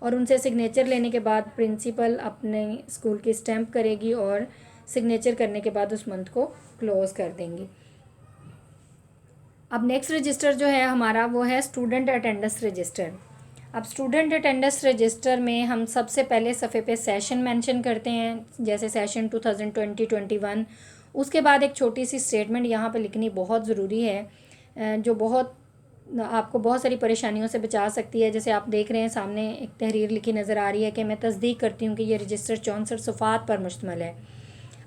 और उनसे सिग्नेचर लेने के बाद प्रिंसिपल अपने स्कूल की स्टैंप करेगी और सिग्नेचर करने के बाद उस मंथ को क्लोज़ कर देंगी। अब नेक्स्ट रजिस्टर जो है हमारा वो है स्टूडेंट अटेंडेंस रजिस्टर। अब स्टूडेंट अटेंडेंस रजिस्टर में हम सबसे पहले सफ़े पे सेशन मेंशन करते हैं, जैसे सेशन 2020-21। उसके बाद एक छोटी सी स्टेटमेंट यहाँ पे लिखनी बहुत ज़रूरी है, जो बहुत आपको बहुत सारी परेशानियों से बचा सकती है। जैसे आप देख रहे हैं सामने एक तहरीर लिखी नज़र आ रही है कि मैं तस्दीक करती हूँ कि ये रजिस्टर 64 सफ़ात पर मुश्तमिल है।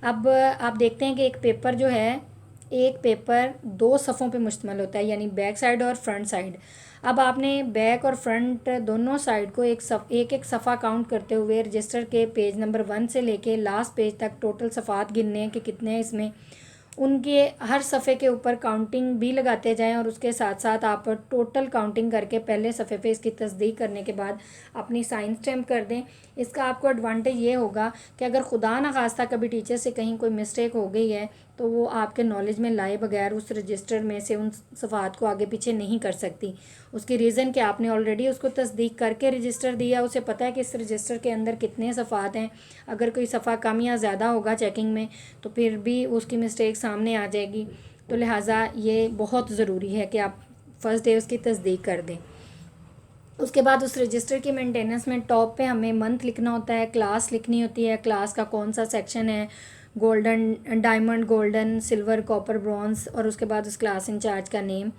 अब आप देखते हैं कि एक पेपर जो है, एक पेपर 2 सफ़ों पे मुश्तमिल होता है, यानी बैक साइड और फ्रंट साइड। अब आपने बैक और फ्रंट दोनों साइड को एक सफ़ा काउंट करते हुए रजिस्टर के पेज नंबर 1 से लेके लास्ट पेज तक टोटल सफ़ात गिनने हैं कि कितने हैं इसमें। उनके हर सफ़े के ऊपर काउंटिंग भी लगाते जाएं, और उसके साथ साथ आप टोटल काउंटिंग करके पहले सफ़े पे इसकी तस्दीक करने के बाद अपनी साइन स्टैम्प कर दें। इसका आपको एडवांटेज ये होगा कि अगर खुदा न खास्ता कभी टीचर से कहीं कोई मिस्टेक हो गई है तो वो आपके नॉलेज में लाए बगैर उस रजिस्टर में से उन सफ़ात को आगे पीछे नहीं कर सकती। उसकी रीज़न कि आपने ऑलरेडी उसको तस्दीक करके रजिस्टर दिया, उसे पता है कि इस रजिस्टर के अंदर कितने सफ़ात हैं। अगर कोई सफ़ा कम या ज़्यादा होगा चेकिंग में तो फिर भी उसकी मिस्टेक सामने आ जाएगी। तो लिहाजा ये बहुत ज़रूरी है कि आप फर्स्ट डे उसकी तस्दीक कर दें। उसके बाद उस रजिस्टर की मेंटेनेंस में टॉप पे हमें मंथ लिखना होता है, क्लास लिखनी होती है, क्लास का कौन सा सेक्शन है, golden, diamond, golden, silver, copper, bronze, और उसके बाद उस क्लास इंचार्ज का नेम।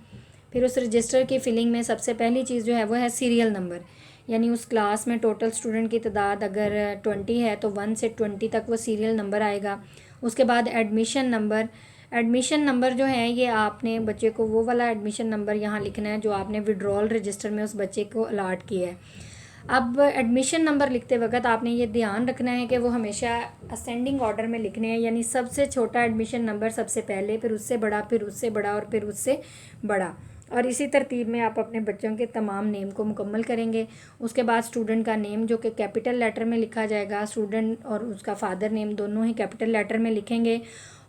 फिर उस रजिस्टर की फिलिंग में सबसे पहली चीज़ जो है वो है सीरियल नंबर, यानी उस क्लास में टोटल स्टूडेंट की तादाद अगर 20 है तो 1 से 20 तक वो सीरियल नंबर आएगा। उसके बाद एडमिशन नंबर। एडमिशन नंबर जो है ये आपने बच्चे को वो वाला एडमिशन नंबर यहाँ लिखना है जो आपने विड्रॉल रजिस्टर में उस बच्चे को अलाट किया है। अब एडमिशन नंबर लिखते वक्त आपने ये ध्यान रखना है कि वो हमेशा असेंडिंग ऑर्डर में लिखने हैं, यानी सबसे छोटा एडमिशन नंबर सबसे पहले, फिर उससे बड़ा, फिर उससे बड़ा और फिर उससे बड़ा, और इसी तरतीब में आप अपने बच्चों के तमाम नेम को मुकम्मल करेंगे। उसके बाद स्टूडेंट का नेम जो कि कैपिटल लेटर में लिखा जाएगा, स्टूडेंट और उसका फादर नेम दोनों ही कैपिटल लेटर में लिखेंगे।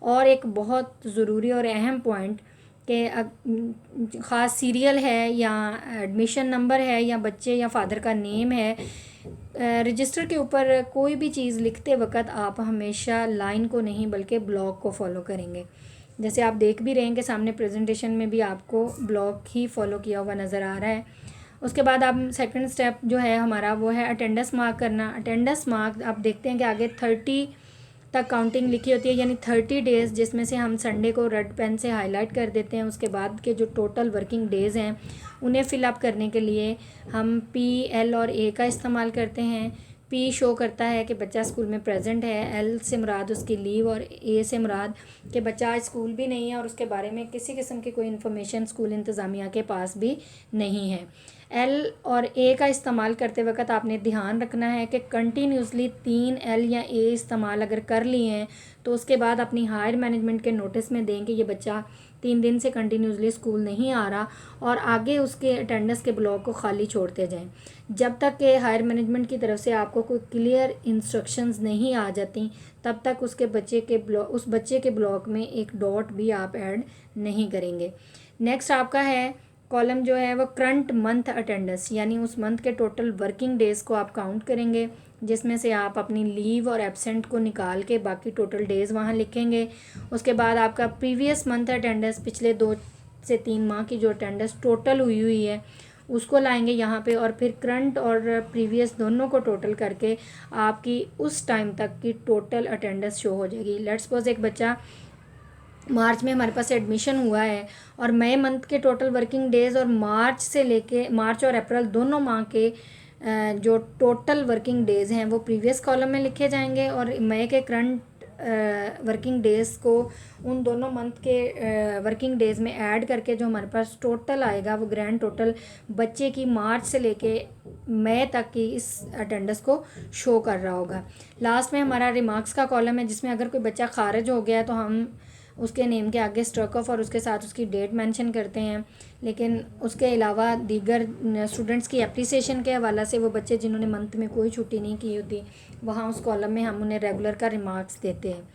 और एक बहुत ज़रूरी और अहम पॉइंट कि ख़ास सीरियल है या एडमिशन नंबर है या बच्चे या फादर का नेम है। रजिस्टर के ऊपर कोई भी चीज़ लिखते वक्त आप हमेशा लाइन को नहीं बल्कि ब्लॉक को फॉलो करेंगे। जैसे आप देख भी रहे हैं कि सामने प्रेजेंटेशन में भी आपको ब्लॉक ही फॉलो किया हुआ नज़र आ रहा है। उसके बाद आप सेकंड स्टेप जो है हमारा वो है अटेंडेंस मार्क करना। अटेंडेंस मार्क आप देखते हैं कि आगे 30 तक काउंटिंग लिखी होती है, यानी 30 डेज़, जिसमें से हम संडे को रेड पेन से हाईलाइट कर देते हैं। उसके बाद के जो टोटल वर्किंग डेज़ हैं उन्हें फिलअप करने के लिए हम P, L और A का इस्तेमाल करते हैं। P शो करता है कि बच्चा स्कूल में प्रेजेंट है, L से मुराद उसकी लीव और A से मुराद कि बच्चा आज स्कूल भी नहीं है और उसके बारे में किसी किस्म की कोई इन्फॉर्मेशन स्कूल इंतज़ामिया के पास भी नहीं है। L और A का इस्तेमाल करते वक्त आपने ध्यान रखना है कि कंटिन्यूसली 3 L या A इस्तेमाल अगर कर लिए हैं तो उसके बाद अपनी हायर मैनेजमेंट के नोटिस में दें कि ये बच्चा 3 दिन से कंटिन्यूसली स्कूल नहीं आ रहा, और आगे उसके अटेंडेंस के ब्लॉक को खाली छोड़ते जाएं जब तक कि हायर मैनेजमेंट की तरफ से आपको कोई क्लियर इंस्ट्रक्शंस नहीं आ जाती। तब तक उस बच्चे के ब्लॉक में एक डॉट भी आप ऐड नहीं करेंगे। नेक्स्ट आपका है कॉलम जो है वो करंट मंथ अटेंडेंस, यानी उस मंथ के टोटल वर्किंग डेज़ को आप काउंट करेंगे, जिसमें से आप अपनी लीव और एब्सेंट को निकाल के बाकी टोटल डेज़ वहाँ लिखेंगे। उसके बाद आपका प्रीवियस मंथ अटेंडेंस, पिछले 2 से 3 माह की जो अटेंडेंस टोटल हुई है उसको लाएंगे यहाँ पे, और फिर करंट और प्रीवियस दोनों को टोटल करके आपकी उस टाइम तक की टोटल अटेंडेंस शो हो जाएगी। लेट्स सपोज एक बच्चा मार्च में हमारे पास एडमिशन हुआ है और मई मंथ के टोटल वर्किंग डेज़ और मार्च और अप्रैल दोनों माह के जो टोटल वर्किंग डेज़ हैं वो प्रीवियस कॉलम में लिखे जाएंगे, और मई के करंट वर्किंग डेज़ को उन दोनों मंथ के वर्किंग डेज़ में ऐड करके जो हमारे पास टोटल आएगा वो ग्रैंड टोटल बच्चे की मार्च से लेके मई तक की इस अटेंडेंस को शो कर रहा होगा। लास्ट में हमारा रिमार्क्स का कॉलम है, जिसमें अगर कोई बच्चा खारिज हो गया तो हम उसके नेम के आगे स्ट्रोक ऑफ और उसके साथ उसकी डेट मेंशन करते हैं। लेकिन उसके अलावा दीगर स्टूडेंट्स की एप्रिसिएशन के हवाला से वो बच्चे जिन्होंने मंथ में कोई छुट्टी नहीं की होती, वहाँ उस कॉलम में हम उन्हें रेगुलर का रिमार्क्स देते हैं।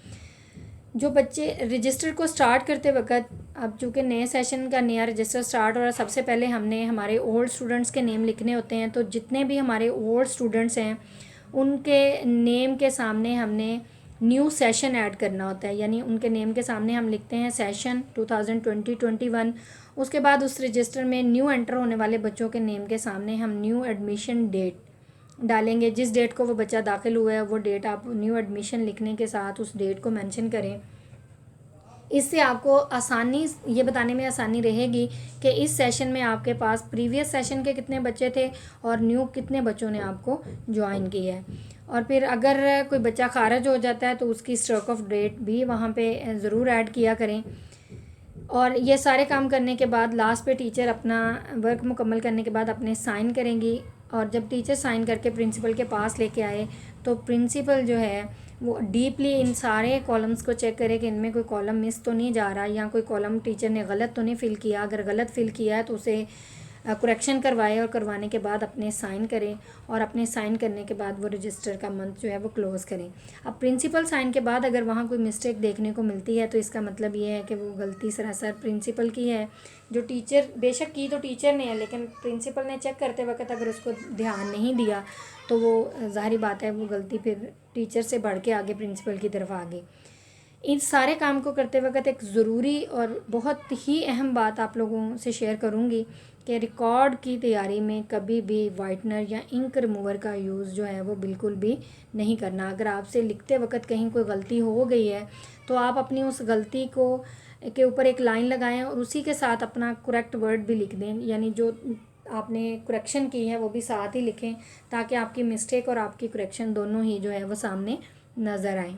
जो बच्चे रजिस्टर को स्टार्ट करते वक्त, अब चूँकि नए सेशन का नया रजिस्टर स्टार्ट हो रहा है, सबसे पहले हमने हमारे ओल्ड स्टूडेंट्स के नेम लिखने होते हैं। तो जितने भी हमारे ओल्ड स्टूडेंट्स हैं उनके नेम के सामने हमने न्यू सेशन ऐड करना होता है, यानी उनके नेम के सामने हम लिखते हैं सेशन 2020-21। उसके बाद उस रजिस्टर में न्यू एंटर होने वाले बच्चों के नेम के सामने हम न्यू एडमिशन डेट डालेंगे। जिस डेट को वो बच्चा दाखिल हुआ है वो डेट आप न्यू एडमिशन लिखने के साथ उस डेट को मेंशन करें। इससे आपको आसानी, ये बताने में आसानी रहेगी कि इस सेशन में आपके पास प्रीवियस सेशन के कितने बच्चे थे और न्यू कितने बच्चों ने आपको ज्वाइन किया है। और फिर अगर कोई बच्चा खारिज हो जाता है तो उसकी स्ट्रोक ऑफ डेट भी वहाँ पे ज़रूर ऐड किया करें। और ये सारे काम करने के बाद लास्ट पे टीचर अपना वर्क मुकम्मल करने के बाद अपने साइन करेंगी, और जब टीचर साइन करके प्रिंसिपल के पास लेके आए तो प्रिंसिपल जो है वो डीपली इन सारे कॉलम्स को चेक करे कि इनमें कोई कॉलम मिस तो नहीं जा रहा या कोई कॉलम टीचर ने गलत तो नहीं फिल किया। अगर गलत फिल किया है तो उसे करेक्शन करवाए, और करवाने के बाद अपने साइन करें, और अपने साइन करने के बाद वो रजिस्टर का मंथ जो है वो क्लोज़ करें। अब प्रिंसिपल साइन के बाद अगर वहाँ कोई मिस्टेक देखने को मिलती है तो इसका मतलब ये है कि वो गलती सरासर प्रिंसिपल की है। जो टीचर, बेशक की तो टीचर ने है, लेकिन प्रिंसिपल ने चेक करते वक्त अगर उसको ध्यान नहीं दिया तो वो ज़ाहिर बात है वो गलती फिर टीचर से बढ़ के आगे प्रिंसिपल की तरफ आ गई। इन सारे काम को करते वक्त एक ज़रूरी और बहुत ही अहम बात आप लोगों से शेयर करूँगी कि रिकॉर्ड की तैयारी में कभी भी वाइटनर या इंक रिमूवर का यूज़ जो है वो बिल्कुल भी नहीं करना। अगर आपसे लिखते वक्त कहीं कोई गलती हो गई है तो आप अपनी उस गलती को के ऊपर एक लाइन लगाएं और उसी के साथ अपना करेक्ट वर्ड भी लिख दें, यानी जो आपने करेक्शन की है वो भी साथ ही लिखें, ताकि आपकी मिस्टेक और आपकी करेक्शन दोनों ही जो है वो सामने नज़र आएँ।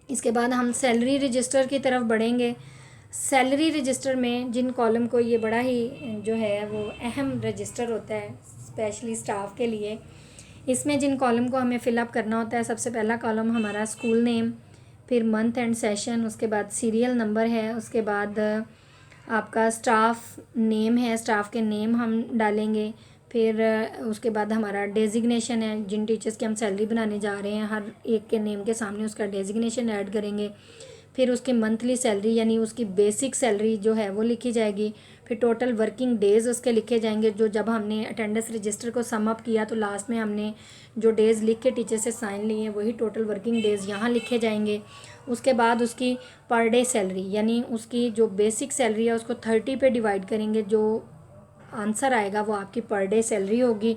इसके बाद हम सैलरी रजिस्टर की तरफ बढ़ेंगे। सैलरी रजिस्टर में जिन कॉलम को, ये बड़ा ही जो है वो अहम रजिस्टर होता है स्पेशली स्टाफ के लिए। इसमें जिन कॉलम को हमें फ़िलअप करना होता है, सबसे पहला कॉलम हमारा स्कूल नेम, फिर मंथ एंड सेशन, उसके बाद सीरियल नंबर है, उसके बाद आपका स्टाफ नेम है, स्टाफ के नेम हम डालेंगे, फिर उसके बाद हमारा डेजिग्नेशन है, जिन टीचर्स की हम सैलरी बनाने जा रहे हैं हर एक के नेम के सामने उसका डेजिग्नेशन ऐड करेंगे। फिर उसकी मंथली सैलरी यानी उसकी बेसिक सैलरी जो है वो लिखी जाएगी। फिर टोटल वर्किंग डेज़ उसके लिखे जाएंगे, जो जब हमने अटेंडेंस रजिस्टर को सम अप किया तो लास्ट में हमने जो डेज़ लिख के टीचर से साइन लिए हैं वही टोटल वर्किंग डेज़ यहाँ लिखे जाएंगे। उसके बाद उसकी पर डे सैलरी यानी उसकी जो बेसिक सैलरी है उसको 30 पे डिवाइड करेंगे, जो आंसर आएगा वो आपकी पर डे सैलरी होगी।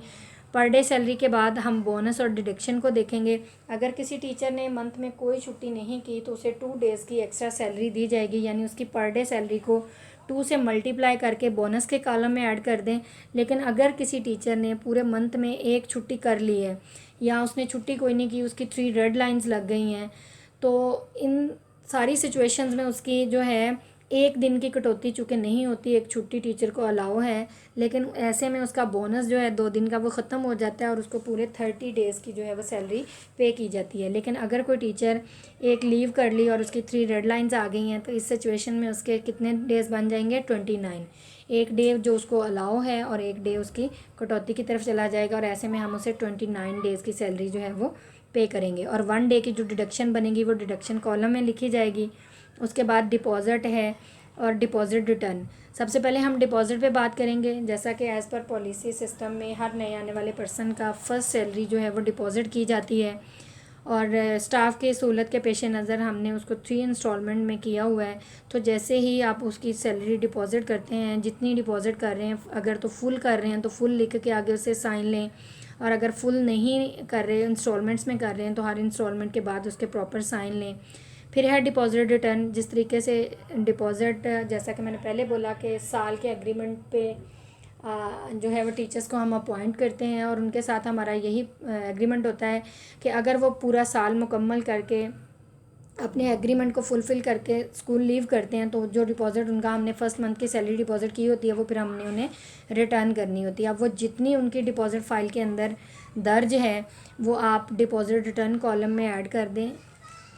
पर डे सैलरी के बाद हम बोनस और डिडक्शन को देखेंगे। अगर किसी टीचर ने मंथ में कोई छुट्टी नहीं की तो उसे 2 डेज़ की एक्स्ट्रा सैलरी दी जाएगी, यानी उसकी पर डे सैलरी को 2 से मल्टीप्लाई करके बोनस के कॉलम में ऐड कर दें। लेकिन अगर किसी टीचर ने पूरे मंथ में एक छुट्टी कर ली है या उसने छुट्टी कोई नहीं की, उसकी 3 रेड लाइंस लग गई हैं, तो इन सारी सिचुएशंस में उसकी जो है एक दिन की कटौती चूँकि नहीं होती, एक छुट्टी टीचर को अलाउ है, लेकिन ऐसे में उसका बोनस जो है 2 दिन का वो ख़त्म हो जाता है और उसको पूरे 30 डेज़ की जो है वो सैलरी पे की जाती है। लेकिन अगर कोई टीचर एक लीव कर ली और उसकी 3 रेड लाइंस आ गई हैं तो इस सिचुएशन में उसके कितने डेज़ बन जाएंगे? 29। एक डे जो उसको अलाउ है और एक डे उसकी कटौती की तरफ चला जाएगा, और ऐसे में हम उसे 29 डेज़ की सैलरी जो है वो पे करेंगे। और 1 डे की जो डिडक्शन बनेगी वो डिडक्शन कॉलम में लिखी जाएगी। उसके बाद डिपॉज़िट है और डिपॉज़िट रिटर्न। सबसे पहले हम डिपॉज़िट पे बात करेंगे। जैसा कि एज़ पर पॉलिसी सिस्टम में हर नए आने वाले पर्सन का फ़र्स्ट सैलरी जो है वो डिपॉज़िट की जाती है, और स्टाफ के सहूलत के पेश नज़र हमने उसको 3 इंस्टॉलमेंट में किया हुआ है। तो जैसे ही आप उसकी सैलरी डिपॉज़िट करते हैं, जितनी डिपॉज़िट कर रहे हैं, अगर तो फुल कर रहे हैं तो फुल लिख के आगे उससे साइन लें, और अगर फुल नहीं कर रहे, इंस्टॉलमेंट्स में कर रहे हैं, तो हर इंस्टॉलमेंट के बाद उसके प्रॉपर साइन लें। फिर है डिपॉज़िट रिटर्न। जिस तरीके से डिपॉज़िट, जैसा कि मैंने पहले बोला कि साल के एग्रीमेंट पे जो है वो टीचर्स को हम अपॉइंट करते हैं और उनके साथ हमारा यही एग्रीमेंट होता है कि अगर वो पूरा साल मुकम्मल करके अपने एग्रीमेंट को फुलफ़िल करके स्कूल लीव करते हैं तो जो डिपॉज़िट उनका हमने फर्स्ट मंथ की सैलरी डिपॉज़िट की होती है वो फिर हमने उन्हें रिटर्न करनी होती है। अब वो जितनी उनकी डिपॉज़िट फ़ाइल के अंदर दर्ज है वो आप डिपॉज़िट रिटर्न कॉलम में ऐड कर दें।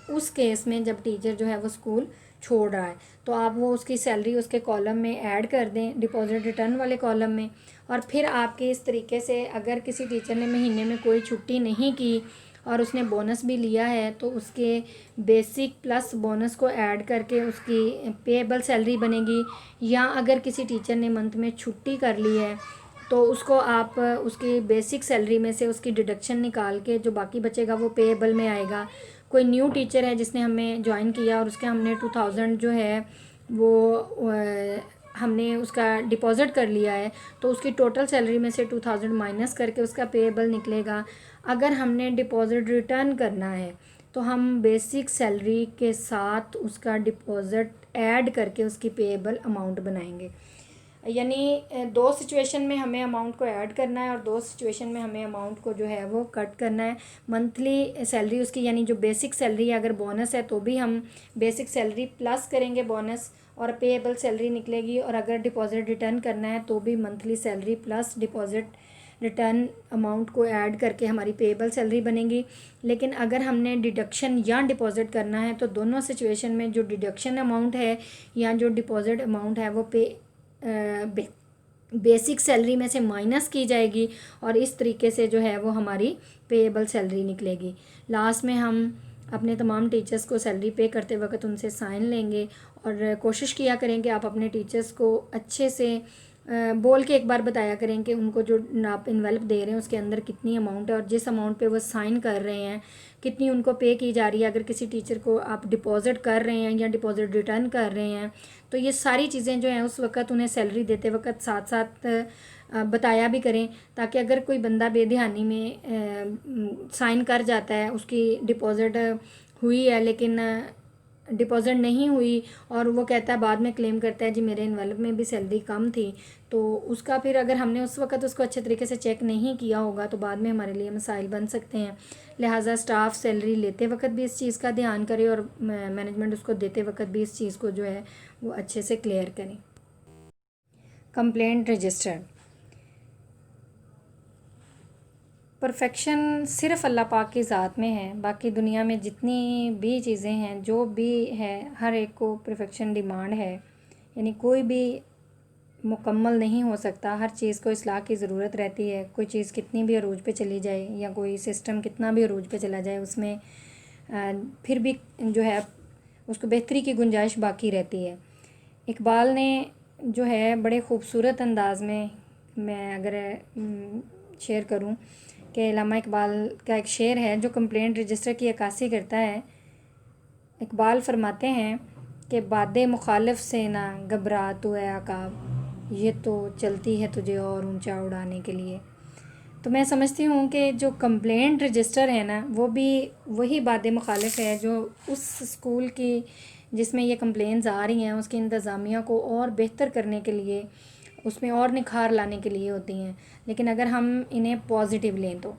उस केस में जब टीचर जो है वो स्कूल छोड़ रहा है तो आप वो उसकी सैलरी उसके कॉलम में ऐड कर दें, डिपॉज़िट रिटर्न वाले कॉलम में। और फिर आपके इस तरीके से अगर किसी टीचर ने महीने में कोई छुट्टी नहीं की और उसने बोनस भी लिया है तो उसके बेसिक प्लस बोनस को ऐड करके उसकी पेएबल सैलरी बनेगी। या अगर किसी टीचर ने मंथ में छुट्टी कर ली है तो उसको आप उसकी बेसिक सैलरी में से उसकी डिडक्शन निकाल के जो बाकी बचेगा वो पेएबल में आएगा। कोई न्यू टीचर है जिसने हमें ज्वाइन किया और उसके हमने 2000 जो है वो हमने उसका डिपॉज़िट कर लिया है तो उसकी टोटल सैलरी में से 2000 माइनस करके उसका पेएबल निकलेगा। अगर हमने डिपॉज़िट रिटर्न करना है तो हम बेसिक सैलरी के साथ उसका डिपॉज़िट ऐड करके उसकी पेएबल अमाउंट बनाएंगे। यानी 2 सिचुएशन में हमें अमाउंट को ऐड करना है और 2 सिचुएशन में हमें अमाउंट को जो है वो कट करना है। मंथली सैलरी उसकी यानी जो बेसिक सैलरी है, अगर बोनस है तो भी हम बेसिक सैलरी प्लस करेंगे बोनस और पेएबल सैलरी निकलेगी, और अगर डिपॉज़िट रिटर्न करना है तो भी monthly salary plus deposit return amount को ऐड करके हमारी पेएबल सैलरी बनेगी। लेकिन अगर हमने डिडक्शन या डिपॉज़िट करना है तो दोनों सिचुएशन में जो डिडक्शन अमाउंट है या जो डिपॉज़िट अमाउंट है वो बेसिक सैलरी में से माइनस की जाएगी और इस तरीके से जो है वो हमारी पेएबल सैलरी निकलेगी। लास्ट में हम अपने तमाम टीचर्स को सैलरी पे करते वक्त उनसे साइन लेंगे और कोशिश किया करें कि आप अपने टीचर्स को अच्छे से बोल के एक बार बताया करें कि उनको जो आप इन्वेल्प दे रहे हैं उसके अंदर कितनी अमाउंट है और जिस अमाउंट पे वो साइन कर रहे हैं कितनी उनको पे की जा रही है। अगर किसी टीचर को आप डिपॉज़िट कर रहे हैं या डिपॉज़िट रिटर्न कर रहे हैं तो ये सारी चीज़ें जो हैं उस वक्त उन्हें सैलरी देते वक्त साथ साथ बताया भी करें, ताकि अगर कोई बंदा बेध्यानी में साइन कर जाता है, उसकी डिपॉज़िट हुई है लेकिन डिपॉज़िट नहीं हुई और वो कहता है बाद में क्लेम करता है जी मेरे इन्वेल्प में भी सैलरी कम थी, तो उसका फिर अगर हमने उस वक्त उसको अच्छे तरीके से चेक नहीं किया होगा तो बाद में हमारे लिए मसाइल बन सकते हैं। लिहाजा स्टाफ सैलरी लेते वक्त भी इस चीज़ का ध्यान करे और मैनेजमेंट उसको देते वक्त भी इस चीज़ को जो है वो अच्छे से क्लियर करें। Complaint register. परफेक्शन सिर्फ़ अल्लाह पाक की ज़ात में है। बाकी दुनिया में जितनी भी चीज़ें हैं, जो भी है, हर एक को परफेक्शन डिमांड है। यानी कोई भी मुकम्मल नहीं हो सकता, हर चीज़ को इस्लाह की ज़रूरत रहती है। कोई चीज़ कितनी भी अरूज पे चली जाए या कोई सिस्टम कितना भी अरूज पे चला जाए उसमें फिर भी जो है उसको बेहतरी की गुंजाइश बाकी रहती है। इकबाल ने जो है बड़े ख़ूबसूरत अंदाज़ में, मैं अगर शेयर करूं, कि अल्लामा इकबाल का एक शेर है जो कंप्लेंट रजिस्टर की अक्कासी करता है। इकबाल फरमाते हैं कि बादे मुखालिफ से ना घबरा तो है आकाब, ये तो चलती है तुझे और ऊंचा उड़ाने के लिए। तो मैं समझती हूँ कि जो कंप्लेंट रजिस्टर है ना, वो भी वही बादे मुखालिफ है जो उस स्कूल की जिसमें ये कंप्लेंट्स आ रही हैं उसकी इंतज़ामिया को और बेहतर करने के लिए, उसमें और निखार लाने के लिए होती हैं। लेकिन अगर हम इन्हें पॉजिटिव लें तो,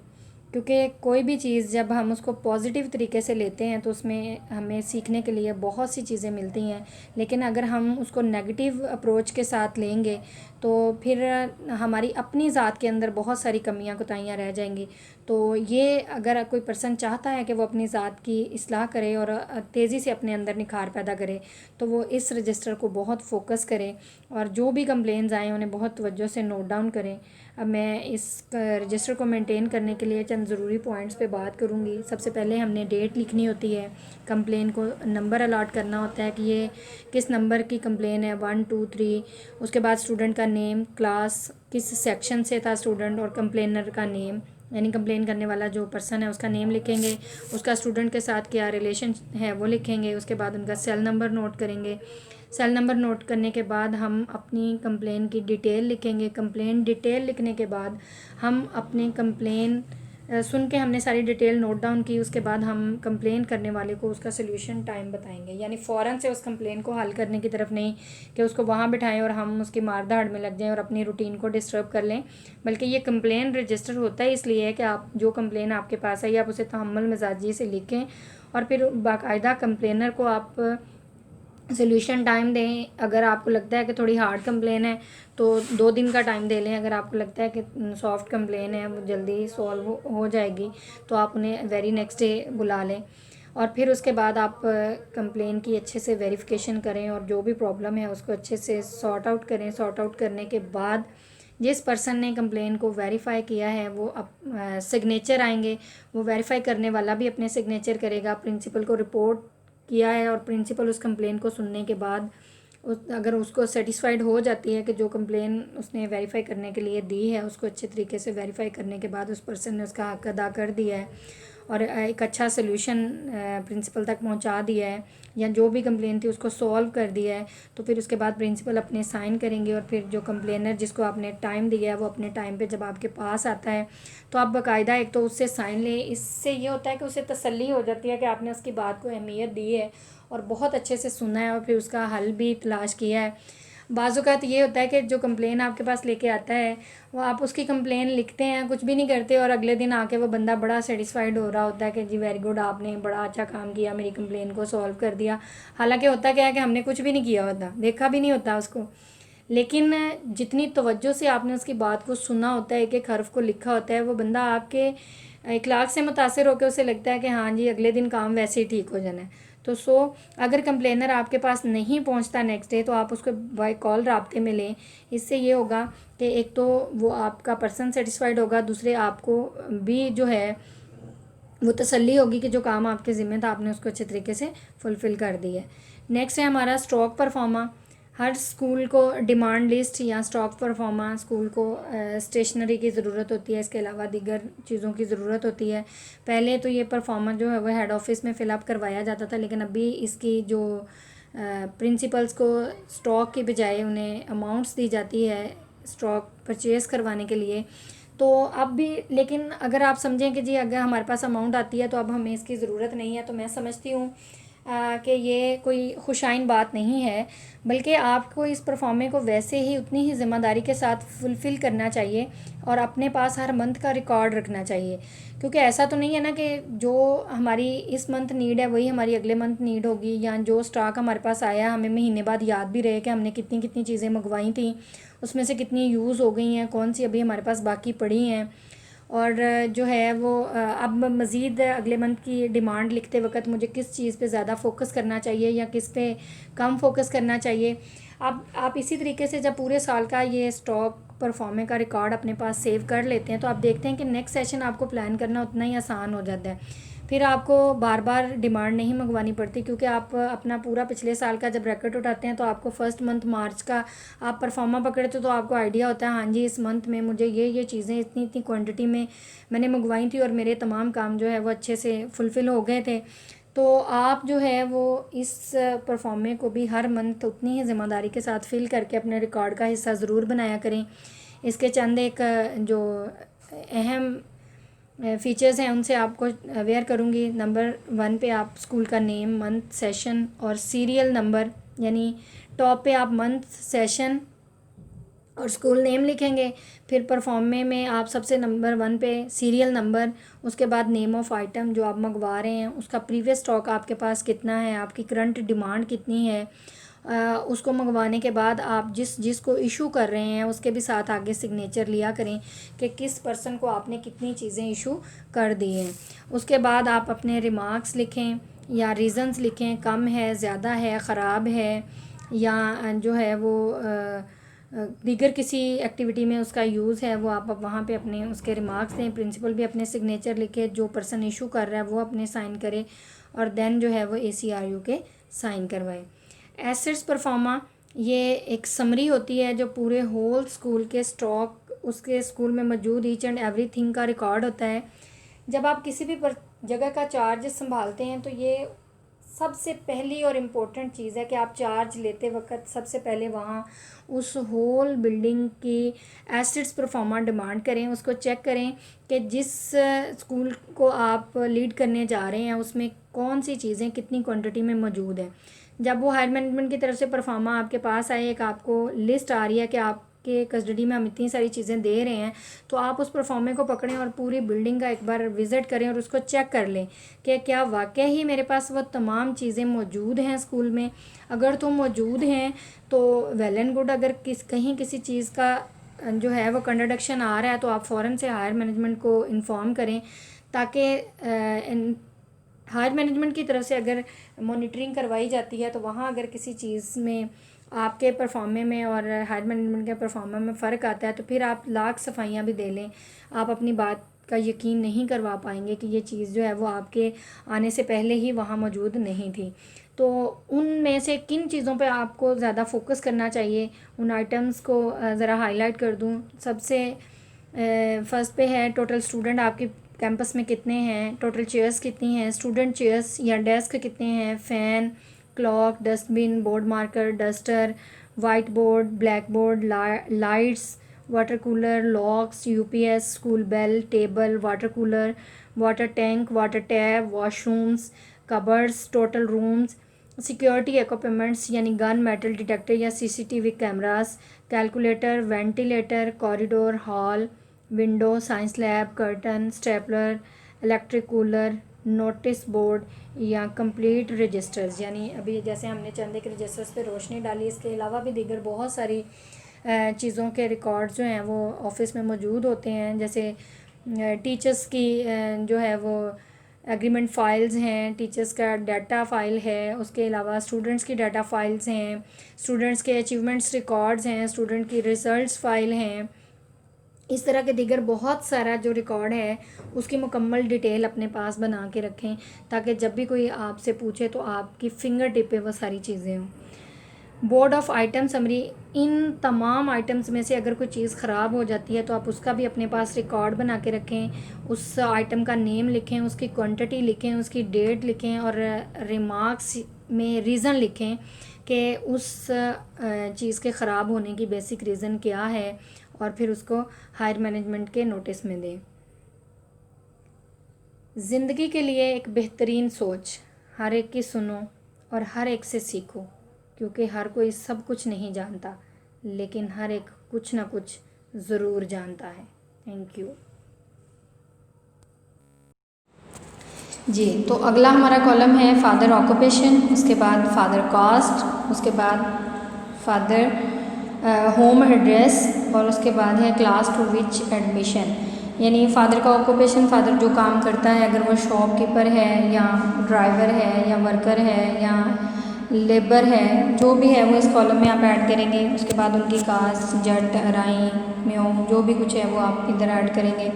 क्योंकि कोई भी चीज़ जब हम उसको पॉजिटिव तरीके से लेते हैं तो उसमें हमें सीखने के लिए बहुत सी चीज़ें मिलती हैं। लेकिन अगर हम उसको नेगेटिव अप्रोच के साथ लेंगे तो फिर हमारी अपनी ज़ात के अंदर बहुत सारी कमियां कोताहियां रह जाएंगी। तो ये अगर कोई पर्सन चाहता है कि वो अपनी ज़ात की इस्लाह करे और तेज़ी से अपने अंदर निखार पैदा करे, तो वो इस रजिस्टर को बहुत फोकस करे और जो भी कंप्लेंट्स आएँ उन्हें बहुत तवज्जो से नोट डाउन करें। अब मैं इस रजिस्टर को मेंटेन करने के लिए चंद ज़रूरी पॉइंट्स पे बात करूँगी। सबसे पहले हमने डेट लिखनी होती है, कंप्लेन को नंबर अलॉट करना होता है कि ये किस नंबर की कंप्लेन है, 1 2 3। उसके बाद स्टूडेंट का नेम, क्लास, किस सेक्शन से था स्टूडेंट, और कंप्लेनर का नेम, यानी कंप्लेन करने वाला जो पर्सन है उसका नेम लिखेंगे, उसका स्टूडेंट के साथ क्या रिलेशन है वो लिखेंगे। उसके बाद उनका सेल नंबर नोट करेंगे। सेल नंबर नोट करने के बाद हम अपनी कंप्लेन की डिटेल लिखेंगे। कंप्लेन डिटेल लिखने के बाद हम अपनी कंप्लेन सुन के हमने सारी डिटेल नोट डाउन की, उसके बाद हम कंप्लेन करने वाले को उसका सोल्यूशन टाइम बताएंगे। यानी फ़ौरन से उस कंप्लेन को हल करने की तरफ नहीं कि उसको वहाँ बिठाएं और हम उसकी मार धाड़ में लग जाएं और अपनी रूटीन को डिस्टर्ब कर लें, बल्कि ये कंप्लेन रजिस्टर होता है इसलिए है कि आप जो कंप्लेन आपके पास आई आप उसे तहम्मुल मिजाजी से लिखें और फिर बाकायदा कंप्लेनर को आप सोल्यूशन टाइम दें। अगर आपको लगता है कि थोड़ी हार्ड कंप्लेन है तो 2 दिन का टाइम दे लें। अगर आपको लगता है कि सॉफ्ट कंप्लेन है वो जल्दी सॉल्व हो जाएगी तो आप उन्हें वेरी नेक्स्ट डे बुला लें और फिर उसके बाद आप कंप्लेन की अच्छे से वेरिफिकेशन करें और जो भी प्रॉब्लम है उसको अच्छे से सॉर्ट आउट करें। सॉर्ट आउट करने के बाद जिस पर्सन ने कंप्लेन को वेरीफाई किया है वो सिग्नेचर आएंगे, वो वेरीफाई करने वाला भी अपने सिग्नेचर करेगा। प्रिंसिपल को रिपोर्ट किया है और प्रिंसिपल उस कंप्लेन को सुनने के बाद अगर उसको सेटिस्फाइड हो जाती है कि जो कंप्लेन उसने वेरीफाई करने के लिए दी है उसको अच्छे तरीके से वेरीफाई करने के बाद उस पर्सन ने उसका हक अदा कर दिया है और एक अच्छा सलूशन प्रिंसिपल तक पहुंचा दिया है या जो भी कंप्लेन थी उसको सॉल्व कर दिया है, तो फिर उसके बाद प्रिंसिपल अपने साइन करेंगे और फिर जो कंप्लेनर जिसको आपने टाइम दिया है वो अपने टाइम पे जब आपके पास आता है तो आप बाकायदा एक तो उससे साइन लें। इससे ये होता है कि उसे तसल्ली हो जाती है कि आपने उसकी बात को अहमियत दी है और बहुत अच्छे से सुना है और फिर उसका हल भी तलाश किया है। बाज़ औक़ात ये होता है कि जो कंप्लेन आपके पास लेके आता है वो आप उसकी कंप्लेन लिखते हैं, कुछ भी नहीं करते और अगले दिन आके वो बंदा बड़ा सेटिस्फाइड हो रहा होता है कि जी वेरी गुड, आपने बड़ा अच्छा काम किया, मेरी कंप्लेन को सॉल्व कर दिया। हालांकि होता क्या है कि हमने कुछ भी नहीं किया होता, देखा भी नहीं होता उसको, लेकिन जितनी तवज्जो से आपने उसकी बात को सुना होता है, एक एक हर्फ को लिखा होता है, वो बंदा आपके इखलाक से मुतासिर होकर उसे लगता है कि हाँ जी अगले दिन काम वैसे ही ठीक हो जाना है। तो अगर कंप्लेनर आपके पास नहीं पहुंचता नेक्स्ट डे तो आप उसको बाय कॉल राब्ते में लें। इससे ये होगा कि एक तो वो आपका पर्सन सेटिस्फाइड होगा, दूसरे आपको भी जो है वो तसल्ली होगी कि जो काम आपके ज़िम्मे था आपने उसको अच्छे तरीके से फुलफ़िल कर दिया है। नेक्स्ट है हमारा स्टॉक परफॉर्मा। हर स्कूल को डिमांड लिस्ट या स्टॉक परफॉर्मा, स्कूल को स्टेशनरी की ज़रूरत होती है, इसके अलावा दीगर चीज़ों की ज़रूरत होती है। पहले तो ये परफॉर्मा जो है वो हेड ऑफिस में फ़िलअप करवाया जाता था, लेकिन अभी इसकी जो प्रिंसिपल्स को स्टॉक की बजाय उन्हें अमाउंट्स दी जाती है स्टॉक परचेज़ करवाने के लिए। तो अब भी, लेकिन अगर आप समझें कि जी अगर हमारे पास अमाउंट आती है तो अब हमें इसकी ज़रूरत नहीं है, तो मैं समझती हूँ कि ये कोई खुशाइन बात नहीं है, बल्कि आपको इस परफॉर्मे को वैसे ही उतनी ही ज़िम्मेदारी के साथ फुलफ़िल करना चाहिए और अपने पास हर मंथ का रिकॉर्ड रखना चाहिए। क्योंकि ऐसा तो नहीं है ना कि जो हमारी इस मंथ नीड है वही हमारी अगले मंथ नीड होगी, या जो स्टॉक हमारे पास आया हमें महीने बाद याद भी रहे कि हमने कितनी कितनी चीज़ें मंगवाई थी, उसमें से कितनी यूज़ हो गई हैं, कौन सी अभी हमारे पास बाकी पड़ी हैं, और जो है वो अब मज़ीद अगले मंथ की डिमांड लिखते वक्त मुझे किस चीज़ पे ज़्यादा फोकस करना चाहिए या किस पे कम फोकस करना चाहिए। अब आप इसी तरीके से जब पूरे साल का ये स्टॉक परफॉर्मे का रिकॉर्ड अपने पास सेव कर लेते हैं तो आप देखते हैं कि नेक्स्ट सेशन आपको प्लान करना उतना ही आसान हो जाता है। फिर आपको बार बार डिमांड नहीं मंगवानी पड़ती, क्योंकि आप अपना पूरा पिछले साल का जब रिकॉर्ड उठाते हैं तो आपको फर्स्ट मंथ मार्च का आप परफॉर्मा पकड़ते तो आपको आइडिया होता है हाँ जी इस मंथ में मुझे ये चीज़ें इतनी इतनी क्वांटिटी में मैंने मंगवाई थी और मेरे तमाम काम जो है वो अच्छे से फुलफ़िल हो गए थे। तो आप जो है वो इस परफॉर्मे को भी हर मंथ उतनी ही ज़िम्मेदारी के साथ फिल करके अपने रिकॉर्ड का हिस्सा ज़रूर बनाया करें। इसके चंद एक जो अहम फ़ीचर्स हैं उनसे आपको अवेयर करूँगी। नंबर 1 पे आप स्कूल का नेम, मंथ, सेशन और सीरियल नंबर, यानी टॉप पे आप मंथ, सेशन और स्कूल नेम लिखेंगे। फिर परफॉर्मे में आप सबसे नंबर 1 पे सीरियल नंबर, उसके बाद नेम ऑफ़ आइटम जो आप मंगवा रहे हैं उसका प्रीवियस स्टॉक आपके पास कितना है, आपकी करंट डिमांड कितनी है। उसको मंगवाने के बाद आप जिसको इशू कर रहे हैं उसके भी साथ आगे सिग्नेचर लिया करें कि किस पर्सन को आपने कितनी चीज़ें इशू कर दी हैं। उसके बाद आप अपने रिमार्क्स लिखें या रीज़न्स लिखें, कम है, ज़्यादा है, ख़राब है या जो है वो दीगर किसी एक्टिविटी में उसका यूज़ है, वो आप वहाँ पे अपने उसके रिमार्क्स दें। प्रिंसिपल भी अपने सिग्नेचर लिखे, जो पर्सन इशू कर रहा है वो अपने साइन करे और देन जो है वो ACRU के साइन करवाए। एसेट्स परफॉर्मा ये एक समरी होती है जो पूरे होल स्कूल के स्टॉक उसके स्कूल में मौजूद ईच एंड एवरीथिंग का रिकॉर्ड होता है। जब आप किसी भी जगह का चार्ज संभालते हैं तो ये सबसे पहली और इम्पोर्टेंट चीज़ है कि आप चार्ज लेते वक्त सबसे पहले वहाँ उस होल बिल्डिंग की एसेट्स परफॉर्मा डिमांड करें, उसको चेक करें कि जिस स्कूल को आप लीड करने जा रहे हैं उसमें कौन सी चीज़ें कितनी क्वांटिटी में मौजूद हैं। जब वो हायर मैनेजमेंट की तरफ से परफॉर्मा आपके पास आए, एक आपको लिस्ट आ रही है कि आपके कस्टडी में हम इतनी सारी चीज़ें दे रहे हैं, तो आप उस परफॉर्मे को पकड़ें और पूरी बिल्डिंग का एक बार विज़िट करें और उसको चेक कर लें कि क्या वाकई ही मेरे पास वो तमाम चीज़ें मौजूद हैं स्कूल में। अगर तो मौजूद हैं तो वेल एंड गुड। अगर कहीं किसी चीज़ का जो है वो कंट्राडिक्शन आ रहा है तो आप फ़ौरन से हायर मैनेजमेंट को इन्फॉर्म करें, ताकि हायर मैनेजमेंट की तरफ से अगर मॉनिटरिंग करवाई जाती है तो वहाँ अगर किसी चीज़ में आपके परफॉर्मे में और हायर मैनेजमेंट के परफॉर्मे में फ़र्क आता है तो फिर आप लाख सफाइयाँ भी दे लें, आप अपनी बात का यकीन नहीं करवा पाएंगे कि ये चीज़ जो है वो आपके आने से पहले ही वहाँ मौजूद नहीं थी। तो उनमें से किन चीज़ों पे आपको ज़्यादा फोकस करना चाहिए, उन आइटम्स को ज़रा हाईलाइट कर दूँ। सबसे फर्स्ट पे है टोटल स्टूडेंट आपके कैंपस में कितने हैं, टोटल चेयर्स कितनी हैं, स्टूडेंट चेयर्स या डेस्क कितने हैं, fan, clock, dustbin, board marker, duster, white board, black board, lights, water cooler, locks, UPS, school bell, table, water cooler, water tank, water tap, washrooms, cupboards, total rooms, security equipments यानी gun, metal detector या CCTV cameras, calculator, ventilator, corridor, hall, window, science lab, curtain, stapler, electric cooler, notice board या complete registers. यानी अभी जैसे हमने चंद एक registers पे रोशनी डाली, इसके अलावा भी दीगर बहुत सारी चीज़ों के रिकॉर्ड जो हैं वो ऑफिस में मौजूद होते हैं। जैसे टीचर्स की जो है वो एग्रीमेंट फ़ाइल्स हैं, टीचर्स का डाटा फ़ाइल है, उसके अलावा स्टूडेंट्स की डाटा फ़ाइल्स हैं, स्टूडेंट्स के अचीवमेंट्स रिकॉर्ड्स हैं, स्टूडेंट की रिज़ल्ट्स फ़ाइल हैं। इस तरह के दीगर बहुत सारा जो रिकॉर्ड है उसकी मुकम्मल डिटेल अपने पास बना के रखें, ताकि जब भी कोई आपसे पूछे तो आपकी फिंगर टिप पे वो सारी चीज़ें हों। बोर्ड ऑफ़ आइटम समरी, इन तमाम आइटम्स में से अगर कोई चीज़ ख़राब हो जाती है तो आप उसका भी अपने पास रिकॉर्ड बना के रखें। उस आइटम का नेम लिखें, उसकी क्वांटिटी लिखें, उसकी डेट लिखें और रिमार्क्स में रीज़न लिखें कि उस चीज़ के ख़राब होने की बेसिक रीज़न क्या है, और फिर उसको हायर मैनेजमेंट के नोटिस में दें। ज़िंदगी के लिए एक बेहतरीन सोच, हर एक की सुनो और हर एक से सीखो, क्योंकि हर कोई सब कुछ नहीं जानता, लेकिन हर एक कुछ ना कुछ ज़रूर जानता है। थैंक यू जी। तो अगला हमारा कॉलम है फादर ऑक्यूपेशन, उसके बाद फादर कास्ट, उसके बाद फादर होम एड्रेस और उसके बाद है क्लास टू विच एडमिशन। यानी फ़ादर का ऑक्यूपेशन, फ़ादर जो काम करता है, अगर वो शॉपकीपर है या ड्राइवर है या वर्कर है या लेबर है, जो भी है वो इस कॉलम में आप ऐड करेंगे। उसके बाद उनकी कास्ट, जट, अराई, म्यों, जो भी कुछ है वो आप इधर ऐड करेंगे।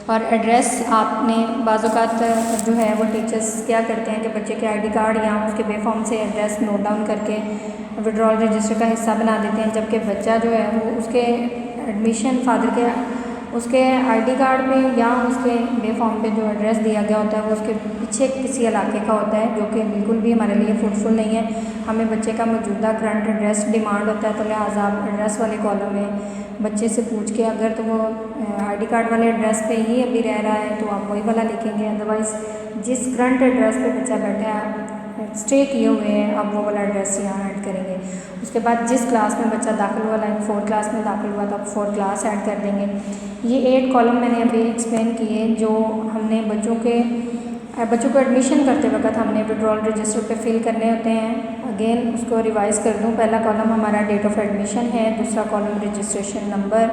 और एड्रेस आपने बाज़-औक़ात जो है वो टीचर्स क्या करते हैं कि बच्चे के आईडी कार्ड या उसके बेफॉर्म से एड्रेस नोट डाउन करके विड्रॉल रजिस्टर का हिस्सा बना देते हैं, जबकि बच्चा जो है वो उसके एडमिशन फादर के उसके आईडी कार्ड पे या उसके बेफॉर्म पे जो एड्रेस दिया गया होता है वो उसके पीछे किसी इलाके का होता है, जो कि बिल्कुल भी हमारे लिए फ्रूटफुल नहीं है। हमें बच्चे का मौजूदा करंट एड्रेस डिमांड होता है, तो लिहाजा आप एड्रेस वाले कॉलम में बच्चे से पूछ के अगर तो वो आईडी कार्ड वाले एड्रेस पे ही अभी रह रहा है तो आप वही वाला लिखेंगे, अदरवाइज़ जिस करंट एड्रेस पे बच्चा बैठा है स्टे किए हुए हैं आप वो वाला एड्रेस यहाँ ऐड करेंगे। उसके बाद जिस क्लास में बच्चा दाखिल हुआ, लाइक 4th क्लास में दाखिल हुआ तो आप 4th क्लास ऐड कर देंगे। ये 8 कॉलम मैंने अभी एक्सप्लेन किए जो हमने बच्चों को एडमिशन करते वक्त हमने विड्रॉल रजिस्टर पे फिल करने होते हैं। अगेन उसको रिवाइज़ कर दूँ, पहला कॉलम हमारा डेट ऑफ एडमिशन है, दूसरा कॉलम रजिस्ट्रेशन नंबर,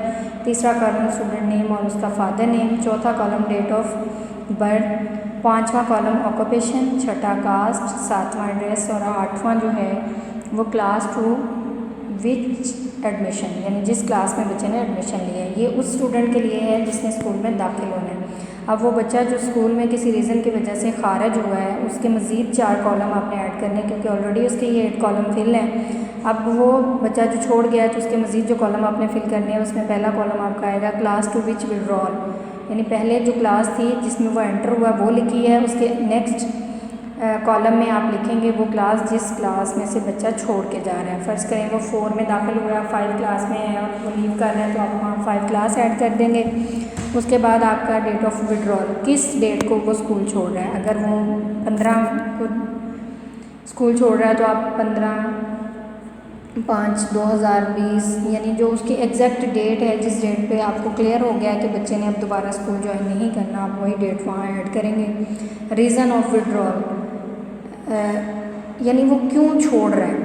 तीसरा कॉलम स्टूडेंट नेम और उसका फादर नेम, चौथा कॉलम डेट ऑफ बर्थ, पाँचवा कॉलम ऑक्यूपेशन, छठा कास्ट, सातवां एड्रेस और आठवां जो है वो क्लास टू विच एडमिशन, यानी जिस क्लास में बच्चे ने एडमिशन लिया है। ये उस स्टूडेंट के लिए है जिसने स्कूल में दाखिल होना है। अब वो बच्चा जो स्कूल में किसी रीज़न की वजह से खारिज हुआ है उसके मज़ीद 4 कॉलम आपने ऐड करने हैं, क्योंकि ऑलरेडी उसके ये 8 कॉलम फिल हैं। अब वो बच्चा जो छोड़ गया है तो उसके मज़ीद जो कॉलम आपने फिल करने हैं उसमें पहला कॉलम आपका आएगा क्लास टू विच विड्रॉल, यानी पहले जो क्लास थी जिसमें वो एंटर हुआ वो लिखी है, उसके नेक्स्ट कॉलम में आप लिखेंगे वो क्लास जिस क्लास में से बच्चा छोड़ के जा रहा है। फ़र्ज़ करें वो 4 में दाखिल हुआ, 5 क्लास में है और वो लीव कर रहा है तो आप वहाँ 5 क्लास ऐड कर देंगे। उसके बाद आपका डेट ऑफ विड्रॉल, किस डेट को वो स्कूल छोड़ रहा है। अगर वो 15 को स्कूल छोड़ रहा है तो आप 15/5/2020 यानी जो उसकी एग्जैक्ट डेट है, जिस डेट पे आपको क्लियर हो गया है कि बच्चे ने अब दोबारा स्कूल ज्वाइन नहीं करना, आप वही डेट वहाँ ऐड करेंगे। रीज़न ऑफ विड्रॉल यानी वो क्यों छोड़ रहा है,